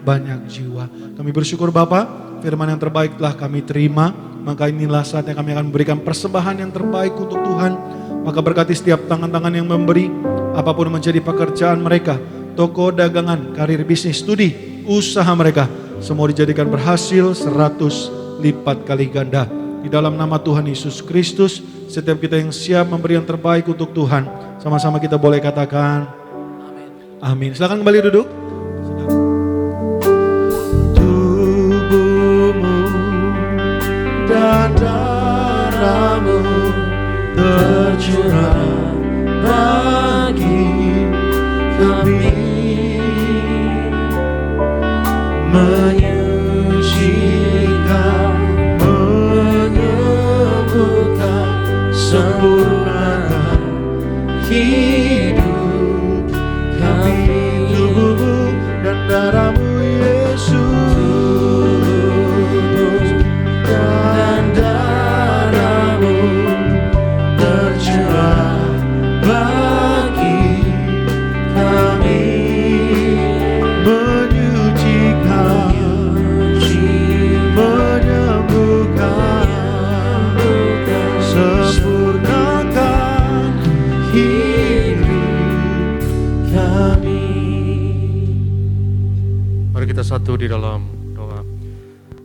banyak jiwa. Kami bersyukur Bapa, firman yang terbaik telah kami terima. Maka inilah saatnya kami akan memberikan persembahan yang terbaik untuk Tuhan. Maka berkati setiap tangan-tangan yang memberi, apapun yang menjadi pekerjaan mereka, toko dagangan, karir bisnis, studi, usaha mereka, semua dijadikan berhasil 100 lipat kali ganda. Di dalam nama Tuhan Yesus Kristus, setiap kita yang siap memberi yang terbaik untuk Tuhan, sama-sama kita boleh katakan amin. Silakan kembali duduk. Tubuhmu dan darahmu tercurah bagi kami, menyucikan, menyembuhkan, sempurnakan hidup kami. Tubuhmu dan darahmu Yesus, dan darahmu tercurah bagi kami, menyucikan, menyembuhkan, sempurnakan hidup kami. Mari kita satu di dalam doa.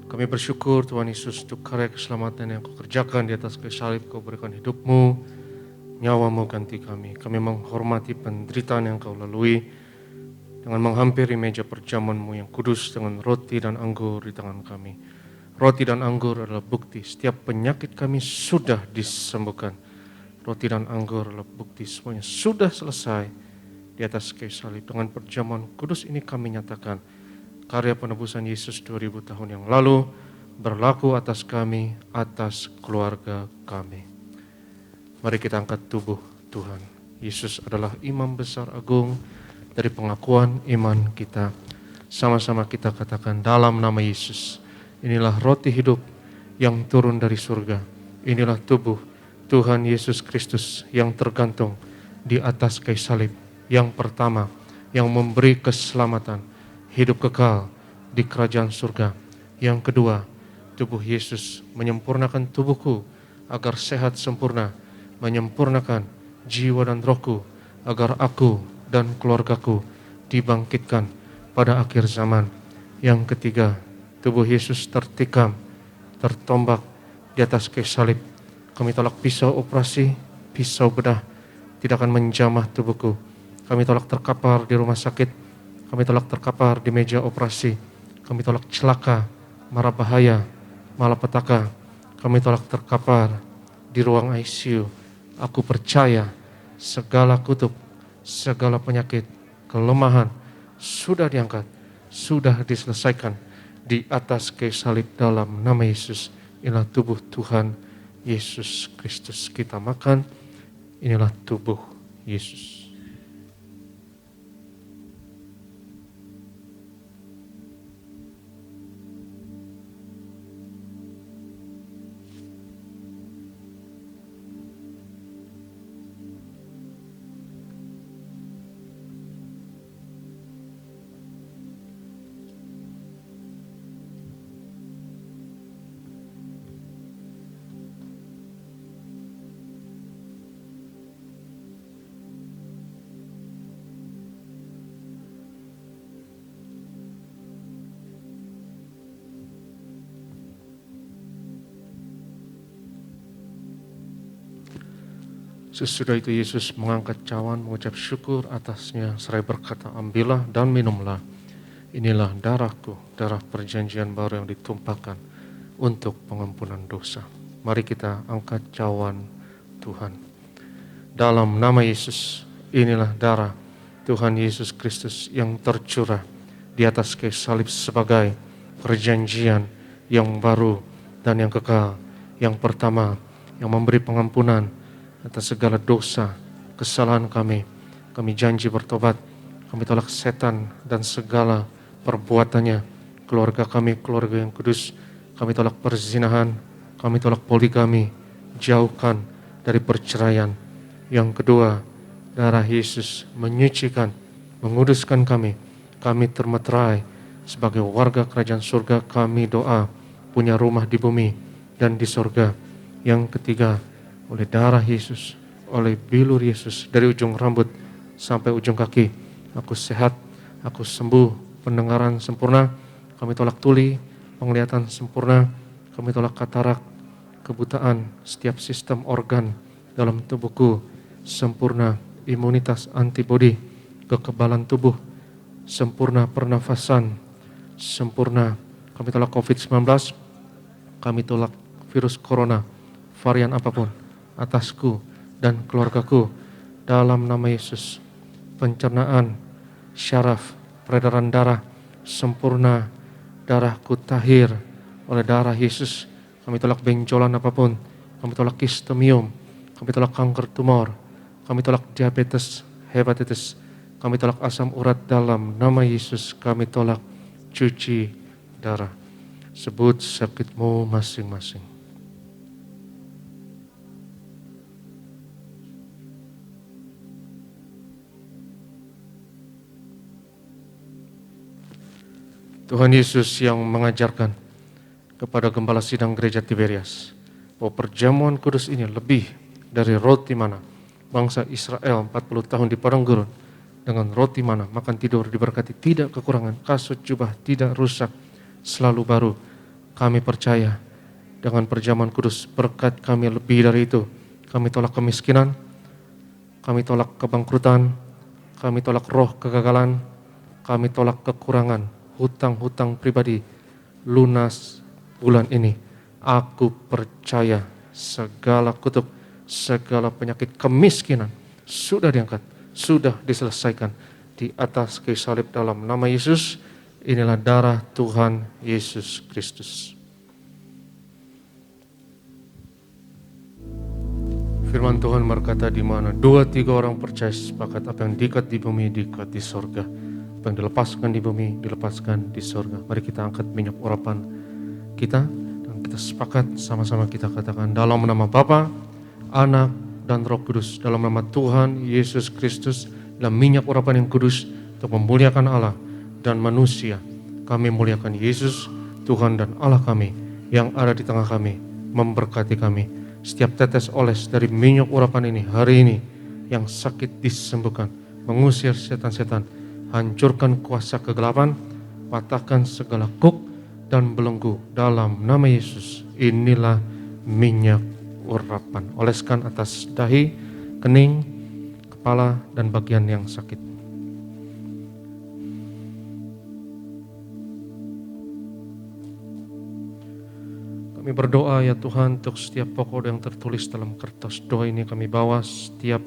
Kami bersyukur Tuhan Yesus untuk karya keselamatan yang Kau kerjakan di atas kayu salib. Kau berikan hidupmu, nyawamu ganti kami. Kami menghormati penderitaan yang Kau lalui dengan menghampiri meja perjamuan-Mu yang kudus dengan roti dan anggur di tangan kami. Roti dan anggur adalah bukti setiap penyakit kami sudah disembuhkan. Roti dan anggur adalah bukti semuanya sudah selesai di atas kayu salib. Dengan perjamuan kudus ini kami nyatakan karya penebusan Yesus 2000 tahun yang lalu berlaku atas kami, atas keluarga kami. Mari kita angkat tubuh Tuhan. Yesus adalah imam besar agung dari pengakuan iman kita. Sama-sama kita katakan dalam nama Yesus. Inilah roti hidup yang turun dari surga. Inilah tubuh Tuhan Yesus Kristus yang tergantung di atas kayu salib. Yang pertama, yang memberi keselamatan, hidup kekal di kerajaan surga. Yang kedua, tubuh Yesus menyempurnakan tubuhku agar sehat sempurna, menyempurnakan jiwa dan rohku agar aku dan keluargaku dibangkitkan pada akhir zaman. Yang ketiga, tubuh Yesus tertikam, tertombak di atas kayu salib. Kami tolak pisau operasi, pisau bedah tidak akan menjamah tubuhku. Kami tolak terkapar di rumah sakit, kami tolak terkapar di meja operasi, kami tolak celaka, mara bahaya, malapetaka, kami tolak terkapar di ruang ICU. Aku percaya segala kutub, segala penyakit, kelemahan sudah diangkat, sudah diselesaikan di atas kayu salib dalam nama Yesus. Inilah tubuh Tuhan Yesus Kristus. Kita makan, inilah tubuh Yesus. Sesudah itu Yesus mengangkat cawan, mengucap syukur atasnya, seraya berkata, ambillah dan minumlah. Inilah darahku, darah perjanjian baru yang ditumpahkan untuk pengampunan dosa. Mari kita angkat cawan Tuhan. Dalam nama Yesus, inilah darah Tuhan Yesus Kristus yang tercurah di atas kayu salib sebagai perjanjian yang baru dan yang kekal. Yang pertama, yang memberi pengampunan atas segala dosa, kesalahan kami. Kami janji bertobat. Kami tolak setan dan segala perbuatannya. Keluarga kami, keluarga yang kudus. Kami tolak perzinahan. Kami tolak poligami. Jauhkan dari perceraian. Yang kedua, darah Yesus menyucikan, menguduskan kami. Kami termeterai sebagai warga kerajaan surga. Kami doa punya rumah di bumi dan di surga. Yang ketiga, oleh darah Yesus, oleh bilur Yesus, dari ujung rambut sampai ujung kaki, aku sehat, aku sembuh, pendengaran sempurna, kami tolak tuli, penglihatan sempurna, kami tolak katarak, kebutaan, setiap sistem organ dalam tubuhku sempurna, imunitas antibodi, kekebalan tubuh sempurna, pernafasan sempurna, kami tolak COVID-19, kami tolak virus corona, varian apapun atasku dan keluargaku dalam nama Yesus. Pencernaan, syaraf, peredaran darah sempurna, darahku tahir oleh darah Yesus. Kami tolak benjolan apapun, kami tolak kistemium, kami tolak kanker tumor, kami tolak diabetes, hepatitis, kami tolak asam urat dalam nama Yesus. Kami tolak cuci darah. Sebut sakitmu masing-masing. Tuhan Yesus yang mengajarkan kepada gembala sidang gereja Tiberias bahwa perjamuan kudus ini lebih dari roti mana bangsa Israel 40 tahun di padang gurun dengan roti mana makan tidur diberkati, tidak kekurangan, kasut jubah tidak rusak, selalu baru. Kami percaya dengan perjamuan kudus berkat kami lebih dari itu. Kami tolak kemiskinan, kami tolak kebangkrutan, kami tolak roh kegagalan, kami tolak kekurangan, hutang-hutang pribadi lunas bulan ini. Aku percaya segala kutuk, segala penyakit kemiskinan sudah diangkat, sudah diselesaikan di atas kayu salib dalam nama Yesus. Inilah darah Tuhan Yesus Kristus. Firman Tuhan berkata, di mana 2-3 orang percaya sepakat, apa yang diikat di bumi diikat di sorga, apa yang dilepaskan di bumi dilepaskan di sorga. Mari kita angkat minyak urapan kita dan kita sepakat sama-sama kita katakan, dalam nama Bapa, Anak dan Roh Kudus, dalam nama Tuhan Yesus Kristus, dalam minyak urapan yang kudus untuk memuliakan Allah dan manusia, kami muliakan Yesus, Tuhan dan Allah kami yang ada di tengah kami, memberkati kami. Setiap tetes oles dari minyak urapan ini hari ini, yang sakit disembuhkan, mengusir setan-setan, hancurkan kuasa kegelapan, patahkan segala kuk dan belenggu dalam nama Yesus. Inilah minyak urapan. Oleskan atas dahi, kening, kepala dan bagian yang sakit. Kami berdoa ya Tuhan, untuk setiap pokok yang tertulis dalam kertas doa ini kami bawa, setiap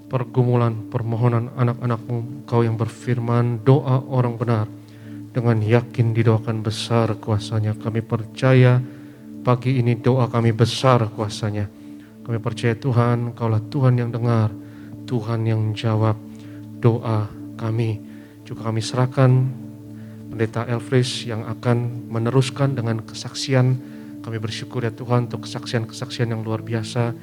pergumulan, permohonan anak-anak-Mu, Engkau yang berfirman, doa orang benar dengan yakin didoakan besar kuasanya. Kami percaya pagi ini doa kami besar kuasanya. Kami percaya Tuhan, Engkaulah Tuhan yang dengar, Tuhan yang jawab doa kami. Juga kami serahkan Pendeta Elfris yang akan meneruskan dengan kesaksian. Kami bersyukur ya Tuhan untuk kesaksian-kesaksian yang luar biasa,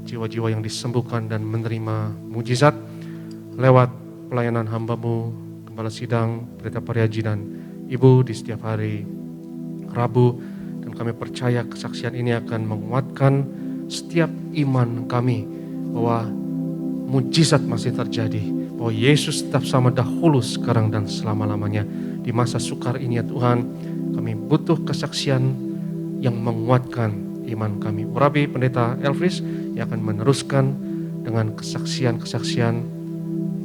jiwa-jiwa yang disembuhkan dan menerima mujizat lewat pelayanan hamba-Mu, Gembala Sidang, Pendeta Pariaji dan Ibu di setiap hari Rabu. Dan kami percaya kesaksian ini akan menguatkan setiap iman kami bahwa mujizat masih terjadi, bahwa Yesus tetap sama dahulu, sekarang dan selama-lamanya. Di masa sukar ini ya Tuhan, kami butuh kesaksian yang menguatkan iman kami. Urapi Pendeta Elfris yang akan meneruskan dengan kesaksian-kesaksian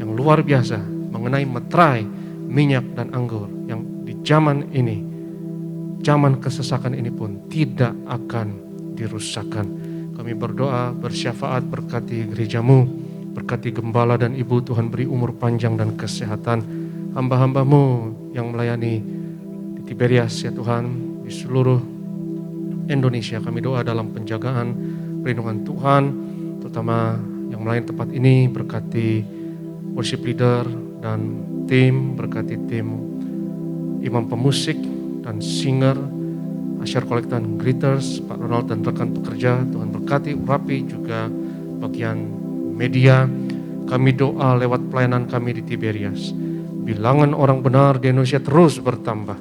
yang luar biasa mengenai meterai, minyak dan anggur yang di zaman ini, zaman kesesakan ini pun tidak akan dirusakkan. Kami berdoa, bersyafaat, berkati gereja-Mu, berkati gembala dan ibu, Tuhan beri umur panjang dan kesehatan hamba-hamba-Mu yang melayani di Tiberias ya Tuhan, di seluruh Indonesia. Kami doa dalam penjagaan, perlindungan Tuhan, terutama yang melayani tempat ini, berkati worship leader dan tim, berkati tim imam pemusik dan singer, asyar kolektor dan greeters, Pak Ronald dan rekan pekerja. Tuhan berkati, urapi juga bagian media. Kami doa lewat pelayanan kami di Tiberias, bilangan orang benar di Indonesia terus bertambah.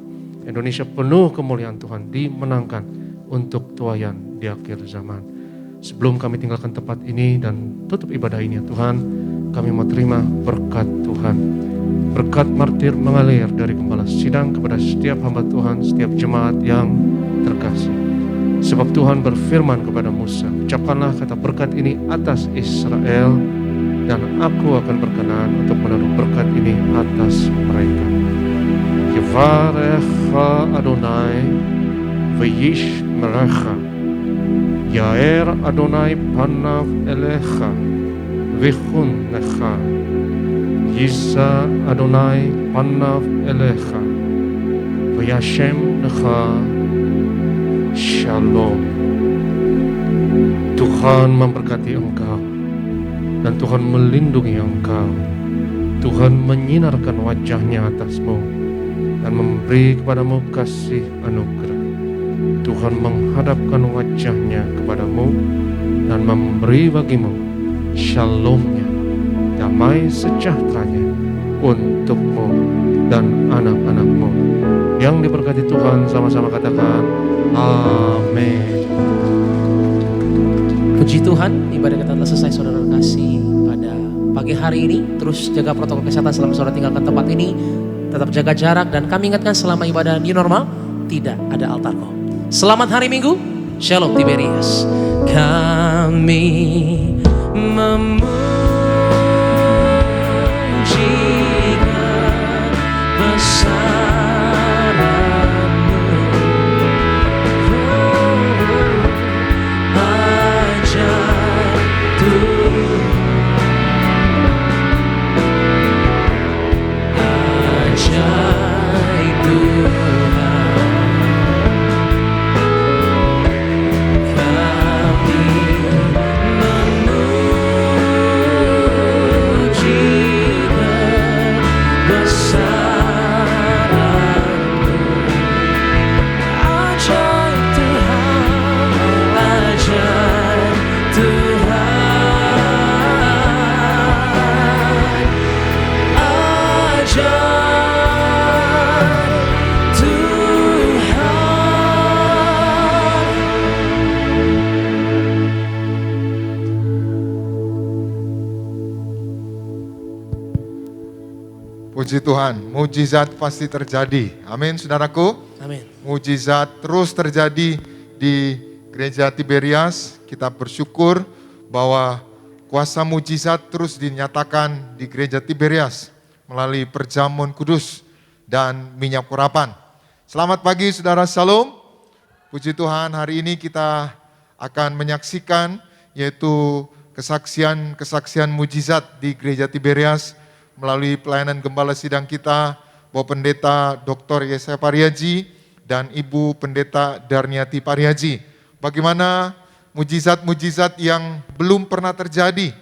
Indonesia penuh kemuliaan Tuhan, dimenangkan untuk tuaian di akhir zaman. Sebelum kami tinggalkan tempat ini dan tutup ibadah ini ya Tuhan, kami mau terima berkat Tuhan. Berkat martir mengalir dari Gembala Sidang kepada setiap hamba Tuhan, setiap jemaat yang terkasih. Sebab Tuhan berfirman kepada Musa, ucapkanlah kata berkat ini atas Israel, dan aku akan berkenan untuk menaruh berkat ini atas mereka. Yevarecha Adonai v'yish merecha, Yair Adonai panav elecha v'chun necha, Yisa Adonai panav elecha v'yashem necha shalom. Tuhan memberkati engkau dan Tuhan melindungi engkau. Tuhan menyinarkan wajahnya atasmu dan memberi kepadamu kasih anugerah. Tuhan menghadapkan wajahnya kepadamu dan memberi bagimu shalomnya, damai sejahteranya untukmu dan anak-anakmu. Yang diberkati Tuhan sama-sama katakan amin. Puji Tuhan, ibadah kita telah selesai saudara kasih pada pagi hari ini. Terus jaga protokol kesehatan selama saudara tinggalkan tempat ini. Tetap jaga jarak dan kami ingatkan selama ibadah new normal tidak ada altar call. Selamat hari Minggu, Shalom Tiberias. Kami memujikan besar-Mu, Puji Tuhan, mujizat pasti terjadi. Amin, saudaraku. Amin. Mujizat terus terjadi di gereja Tiberias. Kita bersyukur bahwa kuasa mujizat terus dinyatakan di gereja Tiberias melalui perjamuan kudus dan minyak urapan. Selamat pagi saudara, Shalom. Puji Tuhan, hari ini kita akan menyaksikan yaitu kesaksian mujizat di gereja Tiberias melalui pelayanan gembala sidang kita, Bapak Pendeta Dr. Yesaya Pariaji dan Ibu Pendeta Darniati Pariaji. Bagaimana mujizat-mujizat yang belum pernah terjadi,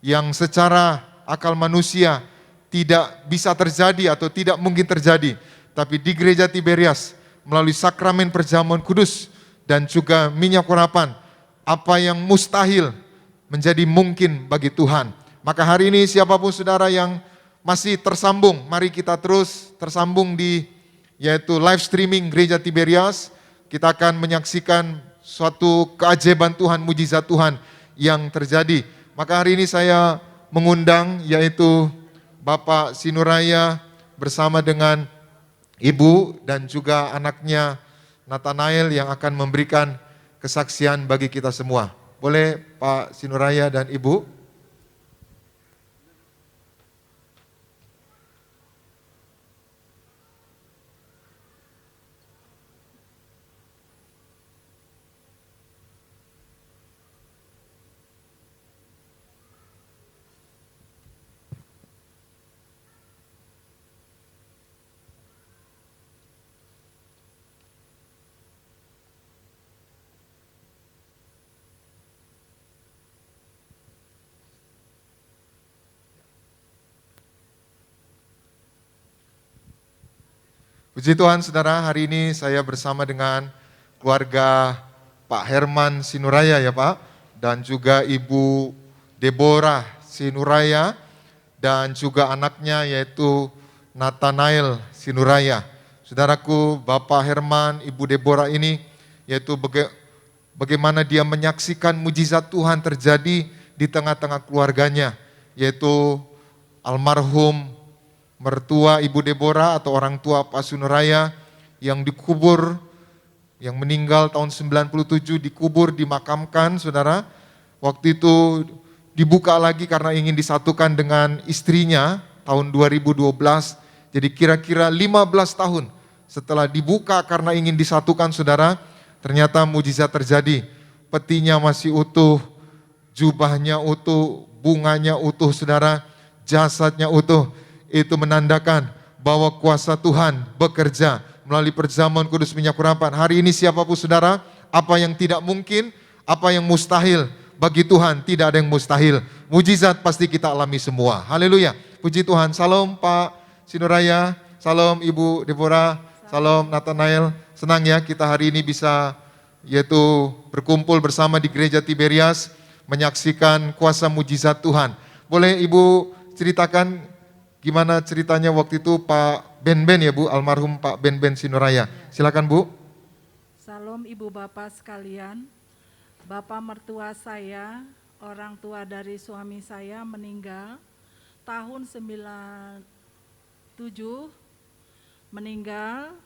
yang secara akal manusia tidak bisa terjadi atau tidak mungkin terjadi, tapi di gereja Tiberias melalui sakramen perjamuan kudus dan juga minyak urapan, apa yang mustahil menjadi mungkin bagi Tuhan. Maka hari ini siapapun saudara yang masih tersambung, mari kita terus tersambung di yaitu live streaming gereja Tiberias. Kita akan menyaksikan suatu keajaiban Tuhan, mujizat Tuhan yang terjadi. Maka hari ini saya mengundang yaitu Bapak Sinuraya bersama dengan Ibu dan juga anaknya Nathanael yang akan memberikan kesaksian bagi kita semua. Boleh Pak Sinuraya dan Ibu? Puji Tuhan saudara, hari ini saya bersama dengan keluarga Pak Herman Sinuraya ya Pak, dan juga Ibu Deborah Sinuraya, dan juga anaknya yaitu Nathanael Sinuraya. Saudaraku, Bapak Herman, Ibu Deborah ini yaitu bagaimana dia menyaksikan mujizat Tuhan terjadi di tengah-tengah keluarganya, yaitu almarhum mertua Ibu Deborah atau orang tua Pak Sinuraya yang dikubur, yang meninggal tahun 97, dikubur, dimakamkan saudara. Waktu itu dibuka lagi karena ingin disatukan dengan istrinya tahun 2012. Jadi kira-kira 15 tahun setelah dibuka karena ingin disatukan saudara, ternyata mujizat terjadi. Petinya masih utuh, jubahnya utuh, bunganya utuh saudara, jasadnya utuh. Itu menandakan bahwa kuasa Tuhan bekerja melalui perjamuan kudus minyak urapan. Hari ini siapapun saudara, apa yang tidak mungkin, apa yang mustahil, bagi Tuhan tidak ada yang mustahil. Mujizat pasti kita alami semua. Haleluya. Puji Tuhan. Salam Pak Sinuraya, salam Ibu Deborah, salam Nathanael. Senang ya kita hari ini bisa yaitu berkumpul bersama di gereja Tiberias menyaksikan kuasa mujizat Tuhan. Boleh Ibu ceritakan gimana ceritanya waktu itu Pak Ben-Ben ya Bu, almarhum Pak Ben-Ben Sinuraya. Silakan Bu. Salam Ibu Bapak sekalian. Bapak mertua saya, orang tua dari suami saya meninggal tahun 97 meninggal,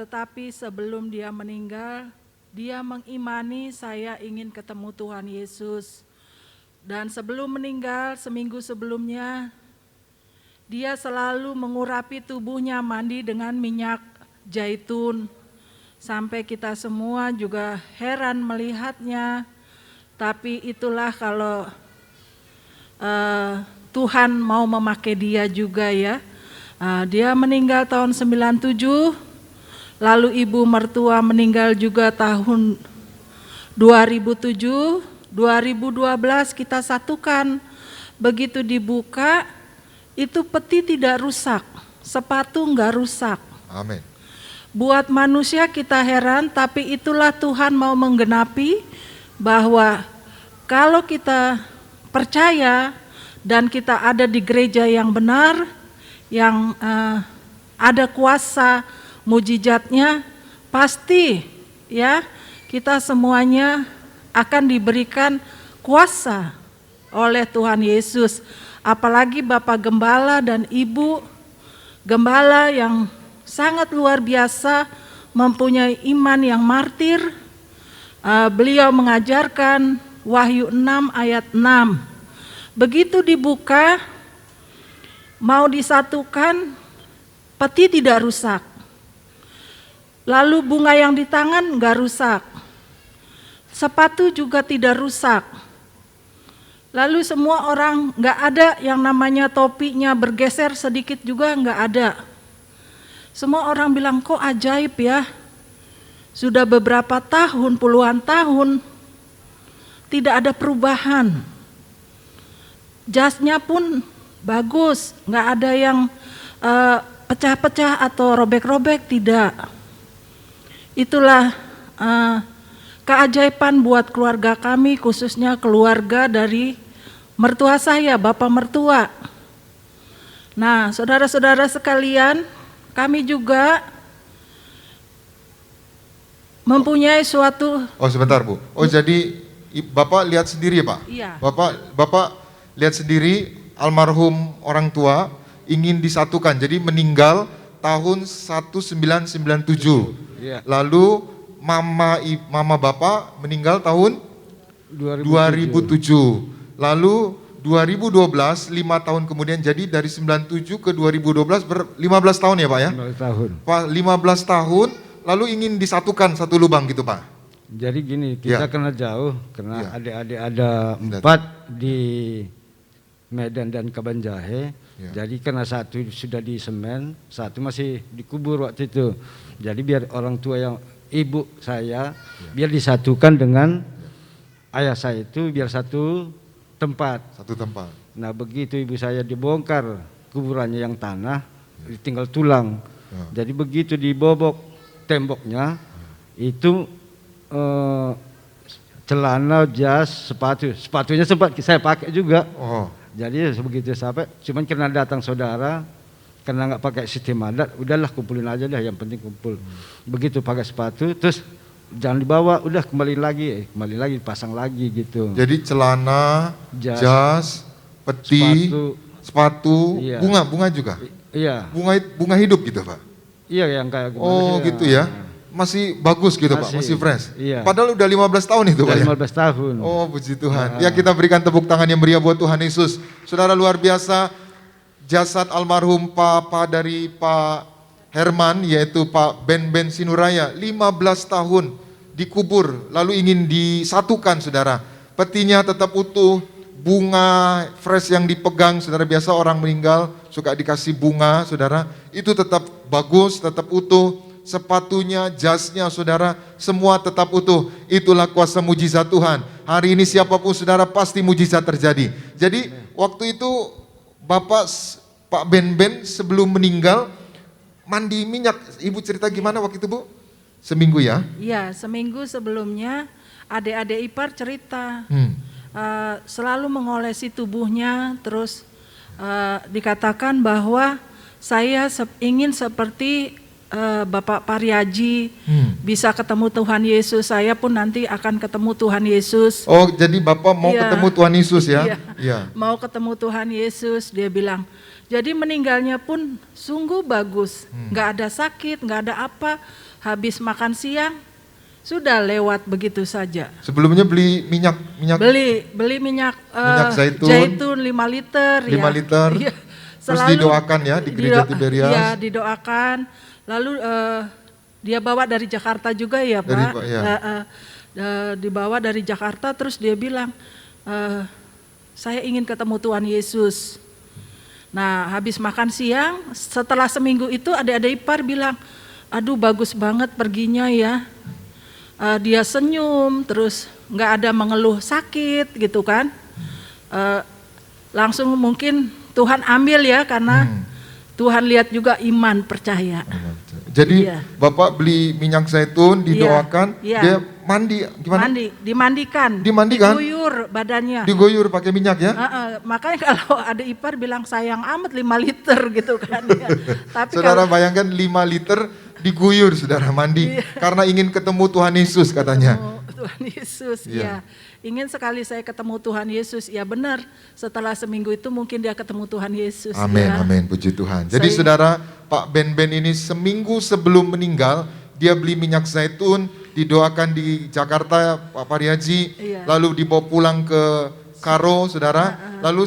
tetapi sebelum dia meninggal, dia mengimani saya ingin ketemu Tuhan Yesus. Dan sebelum meninggal, seminggu sebelumnya, dia selalu mengurapi tubuhnya mandi dengan minyak zaitun. Sampai kita semua juga heran melihatnya. Tapi itulah kalau Tuhan mau memakai dia juga ya. Dia meninggal tahun 97, lalu ibu mertua meninggal juga tahun 2007, 2012 kita satukan. Begitu dibuka, itu peti tidak rusak, sepatu enggak rusak. Amin. Buat manusia kita heran, tapi itulah Tuhan mau menggenapi bahwa kalau kita percaya dan kita ada di gereja yang benar, yang ada kuasa mujizatnya, pasti ya kita semuanya akan diberikan kuasa oleh Tuhan Yesus. Apalagi Bapak Gembala dan Ibu gembala yang sangat luar biasa, mempunyai iman yang martir. Beliau mengajarkan Wahyu 6 ayat 6. Begitu dibuka, mau disatukan, peti tidak rusak. Lalu bunga yang di tangan enggak rusak. Sepatu juga tidak rusak. Lalu semua orang, enggak ada yang namanya topinya bergeser sedikit juga enggak ada. Semua orang bilang, kok ajaib ya. Sudah beberapa tahun, puluhan tahun, tidak ada perubahan. Jasnya pun bagus, enggak ada yang pecah-pecah atau robek-robek, tidak. Itulah keajaiban buat keluarga kami, khususnya keluarga dari mertua saya, bapak mertua. Nah, saudara-saudara sekalian, kami juga mempunyai suatu... Oh sebentar Bu, jadi Bapak lihat sendiri ya Pak? Iya. Bapak lihat sendiri almarhum orang tua ingin disatukan, jadi meninggal tahun 1997. Iya. Lalu mama Bapak meninggal tahun 2007. Lalu 2012, 5 tahun kemudian, jadi dari 97 ke 2012 15 tahun ya Pak ya? 15 tahun. Pak, 15 tahun lalu ingin disatukan satu lubang gitu Pak? Jadi gini, kita Ya. kena jauh karena Ya. adik-adik ada 4 di Medan dan Kabanjahe. Ya. Jadi karena satu sudah di semen, satu masih dikubur waktu itu. Jadi biar orang tua yang ibu saya biar disatukan dengan ayah saya itu biar satu tempat. Satu tempat. Nah begitu ibu saya dibongkar kuburannya yang tanah, tinggal tulang. Ya. Jadi begitu dibobok temboknya itu celana, jas, sepatunya sempat saya pakai juga. Oh. Jadi begitu sampai, cuman karena datang saudara, karena nggak pakai sistem adat, udahlah kumpulin aja dah, yang penting kumpul. Begitu pakai sepatu, terus jangan dibawa, udah kembali lagi pasang lagi gitu. Jadi celana, Jas, jas, peti, sepatu, Iya. bunga juga. Iya, Bunga hidup gitu Pak. iya yang kayak gimana Oh sih, gitu ya. Masih bagus gitu Pak, masih fresh. Iya. Padahal udah 15 tahun itu Pak Udah ya. 15 tahun. Oh puji Tuhan. Ya kita berikan tepuk tangan yang meriah buat Tuhan Yesus. Saudara, luar biasa, jasad almarhum Papa dari Pak Herman, yaitu Pak Ben Sinuraya, 15 tahun dikubur lalu ingin disatukan saudara. Petinya tetap utuh, bunga fresh yang dipegang, saudara, biasa orang meninggal suka dikasih bunga saudara, itu tetap bagus, tetap utuh. Sepatunya, jasnya saudara, semua tetap utuh. Itulah kuasa mujizat Tuhan. Hari ini siapapun saudara pasti mujizat terjadi. Jadi waktu itu Bapak Pak Ben sebelum meninggal mandi minyak. Ibu cerita gimana waktu itu Bu? Seminggu ya? Iya, seminggu sebelumnya adik-adik ipar cerita selalu mengolesi tubuhnya, terus dikatakan bahwa saya ingin seperti Bapak Pariaji, bisa ketemu Tuhan Yesus, saya pun nanti akan ketemu Tuhan Yesus. Oh, jadi Bapak mau Iya. ketemu Tuhan Yesus ya? Iya. Iya. Mau ketemu Tuhan Yesus, dia bilang. Jadi meninggalnya pun sungguh bagus, nggak ada sakit, nggak ada apa. Habis makan siang sudah lewat begitu saja. Sebelumnya beli minyak Beli minyak, Minyak zaitun 5 liter. 5 ya. liter. Iya. Terus didoakan ya di gereja Tiberias. Iya, didoakan. Lalu dia bawa dari Jakarta juga ya Pak. Ya. Dibawa dari Jakarta, terus dia bilang, saya ingin ketemu Tuhan Yesus. Nah habis makan siang, setelah seminggu itu adik-adik ipar bilang, aduh bagus banget perginya ya. Dia senyum, terus nggak ada mengeluh sakit gitu kan. Langsung mungkin Tuhan ambil ya, karena Tuhan lihat juga iman percaya. Jadi Iya. Bapak beli minyak zaitun, didoakan, Iya. dia mandi gimana? Dimandikan. Dimandikan? Diguyur badannya. Diguyur pakai minyak ya? Makanya kalau ada ipar bilang sayang amat 5 liter gitu kan. Ya. Tapi Saudara bayangkan 5 liter diguyur saudara mandi karena ingin ketemu Tuhan Yesus katanya. Tuhan Yesus, Iya. ya. Ingin sekali saya ketemu Tuhan Yesus, ya benar. Setelah seminggu itu mungkin dia ketemu Tuhan Yesus. Amin, ya. amin, puji Tuhan. Jadi Saya- saudara, Pak Ben ini seminggu sebelum meninggal, dia beli minyak zaitun, didoakan di Jakarta, Pak Parihaji, Iya. lalu dibawa pulang ke Karo, saudara. Lalu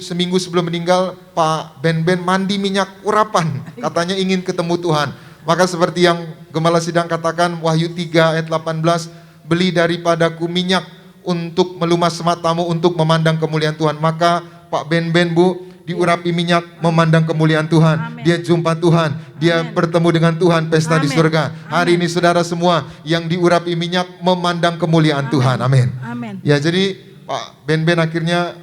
seminggu sebelum meninggal, Pak Ben mandi minyak urapan, katanya ingin ketemu Tuhan. Maka seperti yang Gembala Sidang katakan, Wahyu 3 ayat 18, beli daripadaku minyak untuk melumas matamu untuk memandang kemuliaan Tuhan. Maka Pak Ben Bu, diurapi minyak memandang kemuliaan Tuhan. Amin. Dia jumpa Tuhan, dia Amin. bertemu dengan Tuhan, pesta di Amin. surga. Hari ini saudara semua yang diurapi minyak memandang kemuliaan Tuhan. Amin. Amin. Ya, jadi Pak Ben akhirnya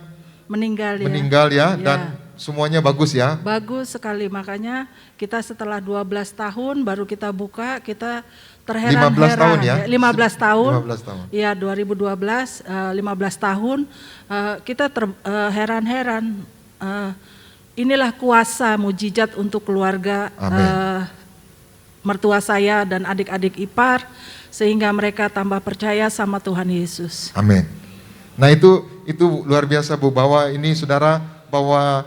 Meninggal ya. meninggal ya, Ya. dan semuanya bagus ya. Bagus sekali, makanya kita setelah 12 tahun baru kita buka, kita terheran-heran. 15 tahun ya? 15 tahun. 15 tahun. Iya, 2012, 15 tahun. Kita terheran-heran. Inilah kuasa mujizat untuk keluarga Amin. mertua saya dan adik-adik ipar, sehingga mereka tambah percaya sama Tuhan Yesus. Amin. Nah itu luar biasa Bu, bahwa ini saudara, bahwa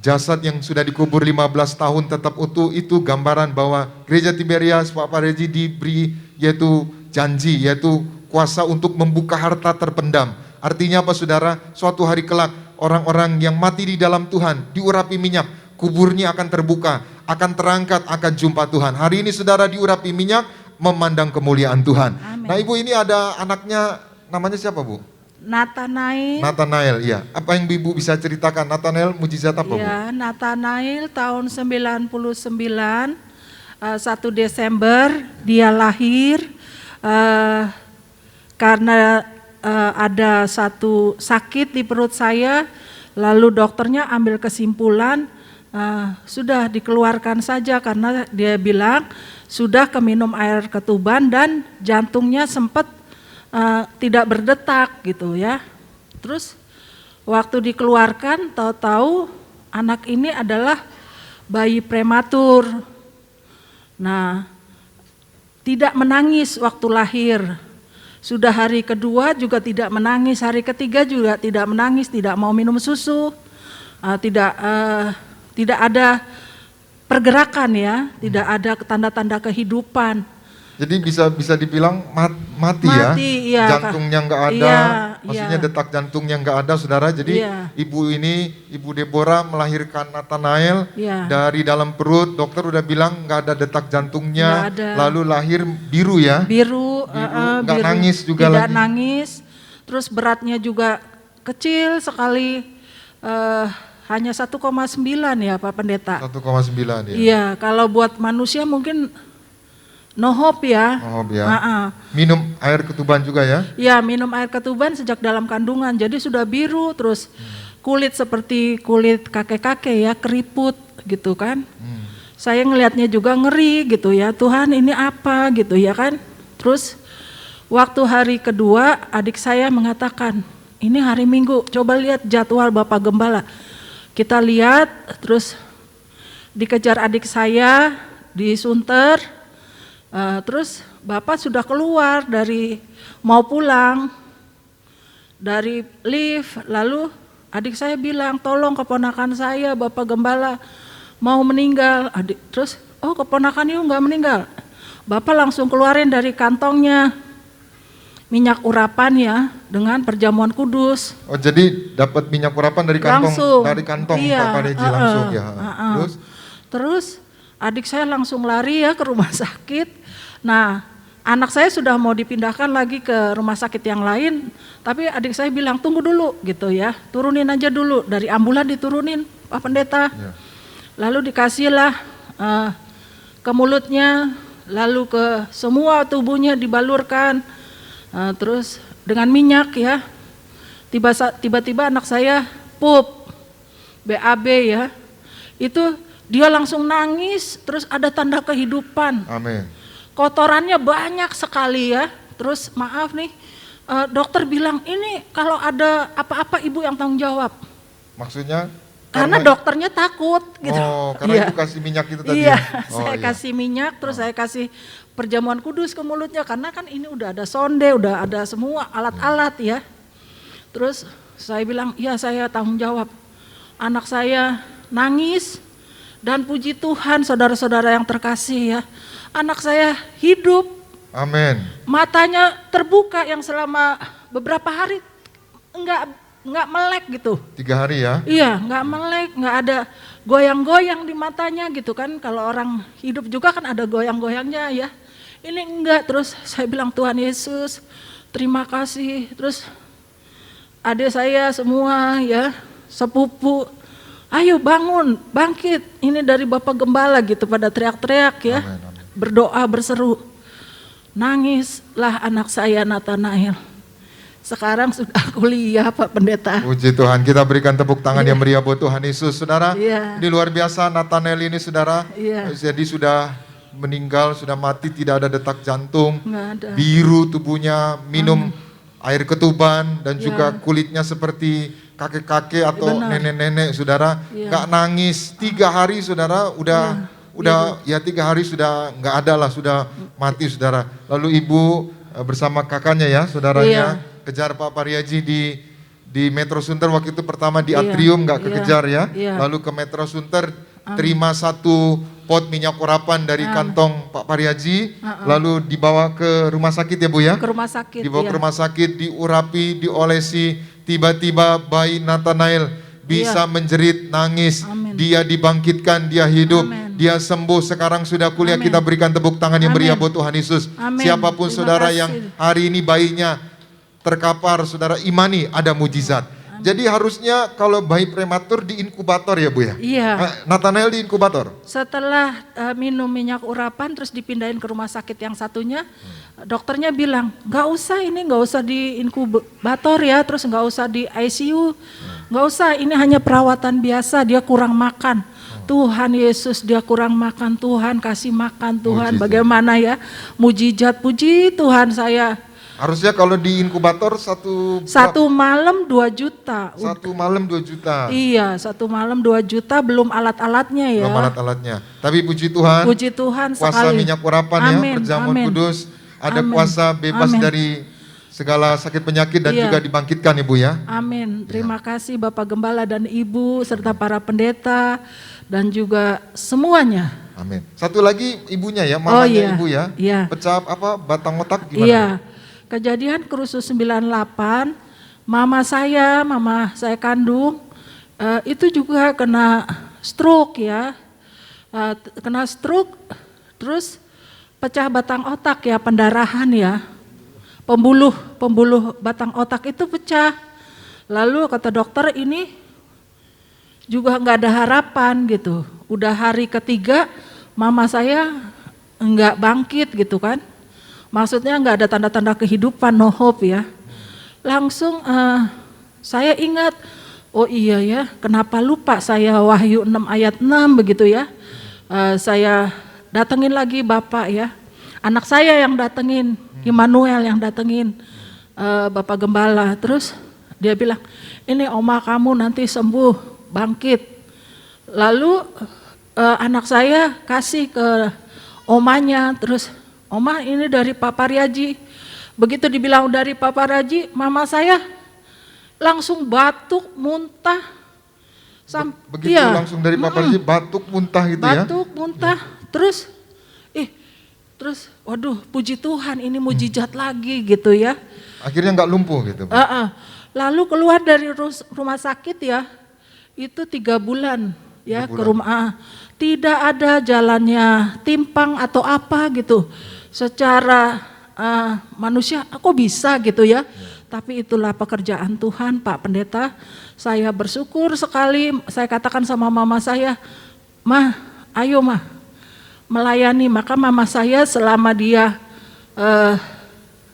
jasad yang sudah dikubur 15 tahun tetap utuh, itu gambaran bahwa Gereja Tiberias Pak Pareji diberi yaitu janji, yaitu kuasa untuk membuka harta terpendam. Artinya apa saudara? Suatu hari kelak orang-orang yang mati di dalam Tuhan diurapi minyak, kuburnya akan terbuka, akan terangkat, akan jumpa Tuhan. Hari ini saudara diurapi minyak, memandang kemuliaan Tuhan. Amin. Nah Ibu, ini ada anaknya, namanya siapa Bu? Nathanael. Nathanael, iya. Apa yang Ibu bisa ceritakan? Nathanael mujizat apa Bu? Ya, Nathanael tahun 99, 1 Desember dia lahir karena ada satu sakit di perut saya, lalu dokternya ambil kesimpulan sudah dikeluarkan saja karena dia bilang sudah keminum air ketuban dan jantungnya sempat tidak berdetak gitu ya. Terus waktu dikeluarkan tahu-tahu anak ini adalah bayi prematur. Nah, tidak menangis waktu lahir. Sudah hari kedua juga tidak menangis, hari ketiga juga tidak menangis, tidak mau minum susu, tidak ada pergerakan ya, tidak ada tanda-tanda kehidupan. Jadi bisa dibilang mati ya, Iya, jantungnya nggak ada, iya, maksudnya iya. detak jantungnya nggak ada, saudara. Jadi Iya. Ibu Deborah melahirkan Nathanael Iya. dari dalam perut, dokter udah bilang nggak ada detak jantungnya, Nggak ada. lalu lahir biru ya. Biru, nggak nangis juga tidak lagi. nangis, terus beratnya juga kecil sekali, hanya 1,9 ya Pak Pendeta. 1,9 ya. Iya, kalau buat manusia mungkin no hope ya. Oh ya. Minum Minum air ketuban juga ya. Ya, minum air ketuban sejak dalam kandungan, jadi sudah biru, terus kulit seperti kulit kakek-kakek ya, keriput gitu kan. Saya ngelihatnya juga ngeri gitu ya, Tuhan ini apa gitu ya kan. Terus waktu hari kedua adik saya mengatakan, ini hari Minggu, coba lihat jadwal Bapak Gembala. Kita lihat, terus dikejar adik saya, disunter, terus Bapak sudah keluar dari mau pulang dari lift, lalu adik saya bilang, tolong keponakan saya Bapak Gembala mau meninggal. Terus, oh keponakan yuk nggak meninggal. Bapak langsung keluarin dari kantongnya minyak urapan ya dengan perjamuan kudus. Oh jadi dapat minyak urapan dari kantong, Langsung. Iya, Pak Pareji langsung ya. Terus adik saya langsung lari ya ke rumah sakit. Nah, anak saya sudah mau dipindahkan lagi ke rumah sakit yang lain, tapi adik saya bilang tunggu dulu gitu ya, turunin aja dulu, dari ambulan diturunin Pak Pendeta. Ya. Lalu dikasihlah ke mulutnya, lalu ke semua tubuhnya dibalurkan, terus dengan minyak ya. Tiba-tiba anak saya pup, BAB ya. Itu dia langsung nangis, terus ada tanda kehidupan. Amin. Kotorannya banyak sekali ya. Terus maaf nih, dokter bilang ini kalau ada apa-apa ibu yang tanggung jawab. Maksudnya Karena dokternya takut gitu. Oh, karena Iya. Ibu kasih minyak itu tadi Iya, ya? Oh, saya iya. kasih minyak, terus saya kasih perjamuan kudus ke mulutnya, karena kan ini udah ada sonde, udah ada semua alat-alat ya. Terus saya bilang, ya saya tanggung jawab. Anak saya nangis, dan puji Tuhan saudara-saudara yang terkasih ya. Anak saya hidup, Amin. matanya terbuka yang selama beberapa hari enggak melek gitu. 3 hari ya? Iya, nggak melek, nggak ada goyang-goyang di matanya gitu kan. Kalau orang hidup juga kan ada goyang-goyangnya ya. Ini enggak. Terus saya bilang, Tuhan Yesus, terima kasih. Terus adik saya semua ya, sepupu, ayo bangun, bangkit. Ini dari Bapak Gembala gitu, pada teriak-teriak ya. Amin, amin. Berdoa, berseru. Nangislah anak saya Nathanael. Sekarang sudah kuliah Pak Pendeta. Puji Tuhan, kita berikan tepuk tangan yang meriah buat Tuhan Yesus, saudara. Iya. Ini luar biasa, Nathanael ini saudara. Iya. Jadi sudah meninggal, sudah mati, tidak ada detak jantung. Nggak ada. Biru tubuhnya, minum air ketuban, dan juga kulitnya seperti kakek-kakek atau Benar. nenek-nenek, saudara. Iya. Nggak nangis, 3 hari saudara, udah ya 3 hari sudah nggak ada lah, sudah mati saudara. Lalu ibu bersama kakaknya ya, saudaranya, kejar Pak Pariaji di Metro Sunter waktu itu, pertama di Iya, atrium nggak iya, kekejar ya, iya. lalu ke Metro Sunter terima 1 pot minyak urapan dari kantong Pak Pariaji, lalu dibawa ke rumah sakit ya Bu ya, Ke rumah sakit. dibawa ya. ke rumah sakit, diurapi, diolesi, tiba-tiba bayi Nathanael bisa menjerit, nangis, Amin. dia dibangkitkan, dia hidup, Amin. dia sembuh, sekarang sudah kuliah. Amin. Kita berikan tepuk tangan yang meriah Amin. buat Tuhan Yesus. Amin. Siapapun Terima saudara kasih. yang hari ini bayinya terkapar, saudara imani ada mujizat. Jadi harusnya kalau bayi prematur di inkubator ya Bu ya? Iya. Nathanael di inkubator? Setelah minum minyak urapan terus dipindahin ke rumah sakit yang satunya, dokternya bilang nggak usah di inkubator ya, terus nggak usah di ICU, nggak usah, ini hanya perawatan biasa, dia kurang makan. Tuhan Yesus, dia kurang makan, Tuhan kasih makan, Tuhan Mujizat. bagaimana ya, mujizat, puji Tuhan saya. Harusnya kalau di inkubator Satu malam 2 juta. satu malam 2 juta. Iya, 1 malam 2 juta, belum alat-alatnya ya. Belum alat-alatnya. Tapi puji Tuhan, Puji Tuhan kuasa sekali. minyak urapan Amin, ya, perjamuan amin. kudus, ada Amin, kuasa bebas amin. dari segala sakit penyakit dan Iya. juga dibangkitkan Ibu ya. Amin. Terima kasih Bapak Gembala dan Ibu serta para pendeta dan juga semuanya. Amin. Satu lagi ibunya ya, mamanya iya. Ibu ya. Iya. Pecah batang otak gimana? Iya. Kejadian Kerusus 98, mama saya kandung itu juga kena stroke ya. Kena stroke terus pecah batang otak ya, pendarahan ya. Pembuluh batang otak itu pecah. Lalu kata dokter ini juga nggak ada harapan gitu. Udah hari ketiga mama saya nggak bangkit gitu kan. Maksudnya nggak ada tanda-tanda kehidupan, no hope ya. Langsung saya ingat, oh iya ya, kenapa lupa saya Wahyu 6 ayat 6 begitu ya. Saya datengin lagi Bapak ya. Anak saya yang datengin, Immanuel yang datengin Bapak Gembala. Terus dia bilang, ini oma kamu nanti sembuh, bangkit. Lalu anak saya kasih ke omanya, terus Oma ini dari Pak Pariaji. Begitu dibilang dari Pak Pariaji, mama saya langsung batuk, muntah. Begitu langsung dari Pak Pariaji batuk muntah gitu ya. Batuk, muntah. Terus, waduh puji Tuhan ini mujizat lagi gitu ya. Akhirnya nggak lumpuh gitu. Lalu keluar dari rumah sakit ya, itu 3 bulan ya 3 ke rumah. Tidak ada jalannya timpang atau apa gitu. Secara manusia aku bisa gitu ya. Tapi itulah pekerjaan Tuhan Pak Pendeta. Saya bersyukur sekali, saya katakan sama mama saya, "Mah, ayo mah melayani." Maka mama saya selama dia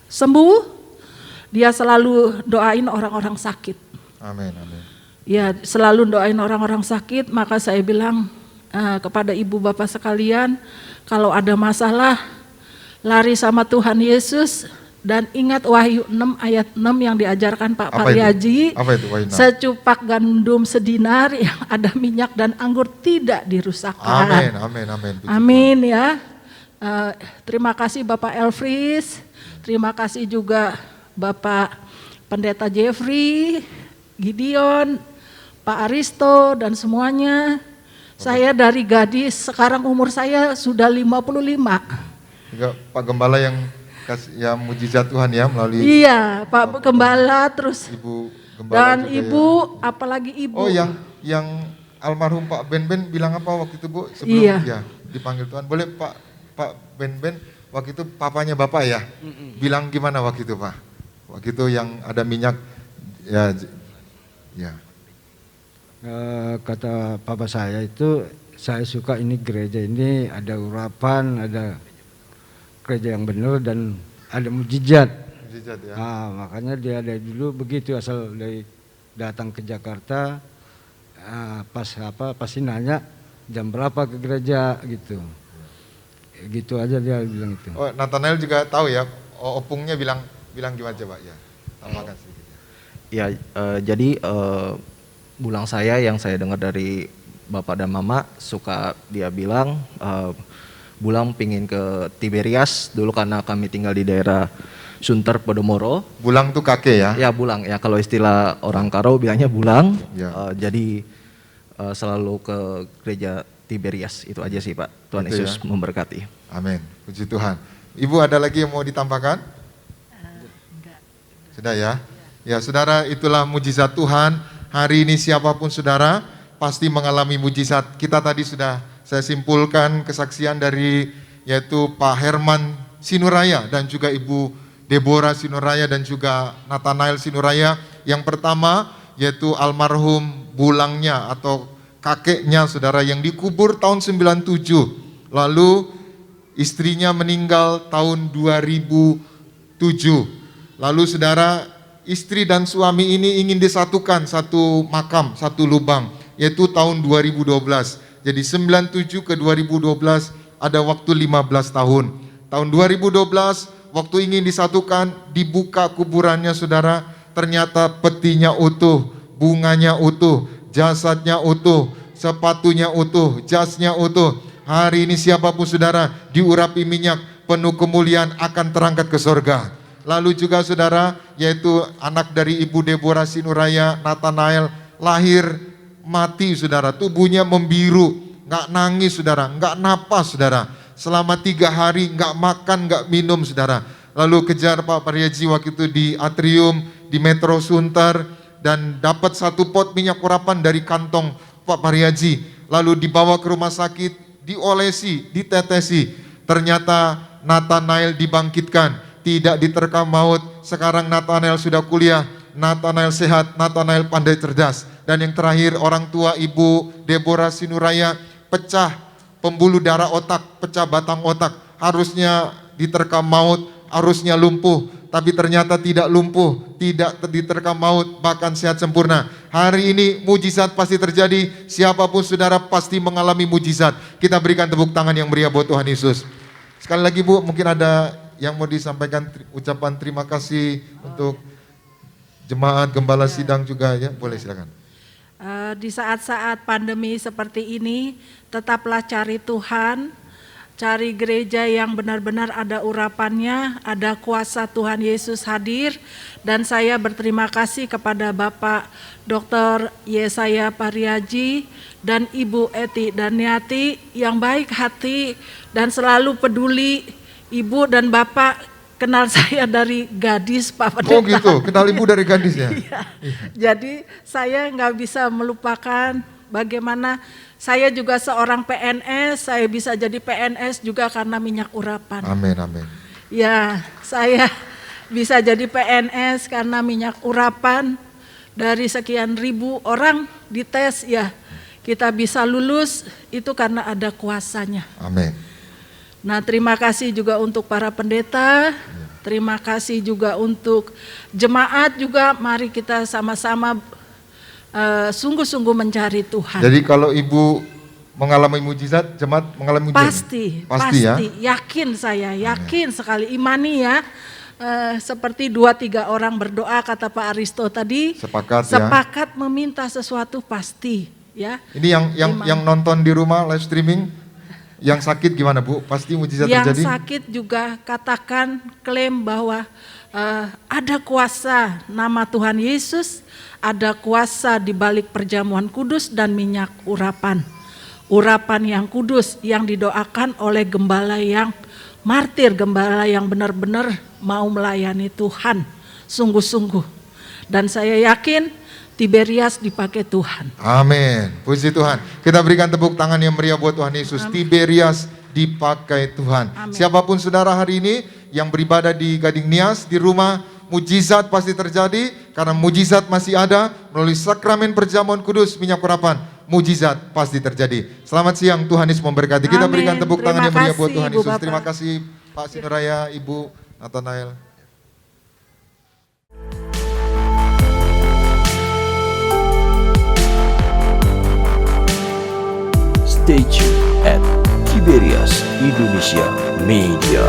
sembuh, dia selalu doain orang-orang sakit. Amin, amin. Ya, selalu doain orang-orang sakit. Maka saya bilang kepada ibu bapak sekalian, kalau ada masalah, lari sama Tuhan Yesus, Dan ingat Wahyu 6 ayat 6 yang diajarkan Pak Apa itu? Pariaji. Apa itu Wahyu 6? Secupak gandum sedinar yang ada minyak dan anggur tidak dirusakkan. Amin, amin, amin. Puji Amin ya. Terima kasih Bapak Elfris. Terima kasih juga Bapak Pendeta Jeffrey, Gideon, Pak Aristo dan semuanya. Saya dari gadis, sekarang umur saya sudah 55. Juga Pak Gembala yang mujizat Tuhan ya melalui Iya, Pak Gembala terus Ibu Gembala dan juga Ibu, ya. apalagi Ibu. Oh yang almarhum Pak Ben bilang apa waktu itu Bu sebelum Iya. ya dipanggil Tuhan? Boleh Pak Ben waktu itu papanya Bapak ya? Bilang gimana waktu itu Pak? Waktu itu yang ada minyak ya. Kata papa saya itu, saya suka ini gereja ini ada urapan, ada gereja yang benar dan ada mujizat. Mujizat ya. Makanya dia dari dulu begitu, asal dari datang ke Jakarta pasti nanya jam berapa ke gereja gitu. Gitu aja dia bilang itu. Oh, Nathanael juga tahu ya. Opungnya bilang gimana coba ya. Tambahkan sedikit. Ya, jadi bulang saya yang saya dengar dari Bapak dan Mama suka dia bilang Bulang pingin ke Tiberias dulu karena kami tinggal di daerah Sunter Podomoro. Bulang tuh kakek ya? Ya Bulang ya, kalau istilah orang Karo bilangnya Bulang. Ya. Jadi selalu ke gereja Tiberias, itu aja sih Pak. Tuhan Itu Yesus ya. memberkati. Amin, puji Tuhan. Ibu ada lagi yang mau ditambahkan? Sudah ya? Ya saudara, itulah mujizat Tuhan. Hari ini siapapun saudara pasti mengalami mujizat. Kita tadi sudah saya simpulkan kesaksian dari yaitu Pak Herman Sinuraya dan juga Ibu Deborah Sinuraya dan juga Nathanael Sinuraya. Yang pertama yaitu almarhum bulangnya atau kakeknya saudara yang dikubur tahun 97. Lalu istrinya meninggal tahun 2007. Lalu saudara, istri dan suami ini ingin disatukan satu makam, satu lubang, yaitu tahun 2012. Jadi 97 ke 2012 ada waktu 15 tahun. Tahun 2012 waktu ingin disatukan, dibuka kuburannya saudara, ternyata petinya utuh, bunganya utuh, jasadnya utuh, sepatunya utuh, jasnya utuh. Hari ini siapapun saudara diurapi minyak, penuh kemuliaan akan terangkat ke surga. Lalu juga saudara, yaitu anak dari Ibu Deborah Sinuraya, Nathanael, lahir mati saudara, tubuhnya membiru, nggak nangis saudara, nggak napas saudara, selama 3 hari nggak makan, nggak minum saudara. Lalu kejar Pak Pariaji waktu itu di atrium di Metro Sunter dan dapat 1 pot minyak urapan dari kantong Pak Pariaji. Lalu dibawa ke rumah sakit, diolesi, ditetesi. Ternyata Nathanael dibangkitkan. Tidak diterkam maut, sekarang Nathanael sudah kuliah, Nathanael sehat, Nathanael pandai cerdas. Dan yang terakhir orang tua Ibu Deborah Sinuraya pecah pembuluh darah otak, pecah batang otak. Harusnya diterkam maut, harusnya lumpuh, tapi ternyata tidak lumpuh, tidak diterkam maut, bahkan sehat sempurna. Hari ini mujizat pasti terjadi, siapapun saudara pasti mengalami mujizat. Kita berikan tepuk tangan yang meriah buat Tuhan Yesus. Sekali lagi Bu, mungkin ada yang mau disampaikan ucapan terima kasih untuk jemaat gembala sidang juga ya, boleh silakan. Di saat-saat pandemi seperti ini, tetaplah cari Tuhan, cari gereja yang benar-benar ada urapannya, ada kuasa Tuhan Yesus hadir. Dan saya berterima kasih kepada Bapak Dr. Yesaya Pariaji dan Ibu Eti Daniati yang baik hati dan selalu peduli. Ibu dan Bapak kenal saya dari gadis Pak Pendeta. Oh gitu, kenal Ibu dari gadis ya? Iya. Jadi saya nggak bisa melupakan bagaimana saya juga seorang PNS, saya bisa jadi PNS juga karena minyak urapan. Amin, amin. Ya, saya bisa jadi PNS karena minyak urapan. Dari sekian ribu orang dites ya, kita bisa lulus itu karena ada kuasanya. Amin. Nah, terima kasih juga untuk para pendeta, terima kasih juga untuk jemaat juga, mari kita sama-sama sungguh-sungguh mencari Tuhan. Jadi kalau Ibu mengalami mujizat, jemaat mengalami mujizat? Pasti Pasti ya? yakin saya, yakin sekali, imani ya. seperti 2-3 orang berdoa kata Pak Aristo tadi, Sepakat ya. sepakat meminta sesuatu pasti ya. Ini yang nonton di rumah live streaming, yang sakit gimana Bu? Pasti mujizat Yang terjadi? sakit juga katakan, klaim bahwa ada kuasa nama Tuhan Yesus, ada kuasa di balik perjamuan kudus dan minyak urapan. Urapan yang kudus yang didoakan oleh gembala yang martir, gembala yang benar-benar mau melayani Tuhan sungguh-sungguh. Dan saya yakin Tiberias dipakai Tuhan. Amin. Puji Tuhan. Kita berikan tepuk tangan yang meriah buat Tuhan Yesus. Tiberias dipakai Tuhan. Amin. Siapapun saudara hari ini yang beribadah di Gading Nias, di rumah, mujizat pasti terjadi karena mujizat masih ada melalui sakramen perjamuan kudus minyak urapan. Mujizat pasti terjadi. Selamat siang, Tuhan Yesus memberkati. Kita Amin. berikan tepuk tangan yang Terima meriah buat kasih, Tuhan Ibu Yesus. Bapak. Terima kasih Pak Sinuraya, Ibu Nathanael. Stay tuned at Tiberias Indonesia Media.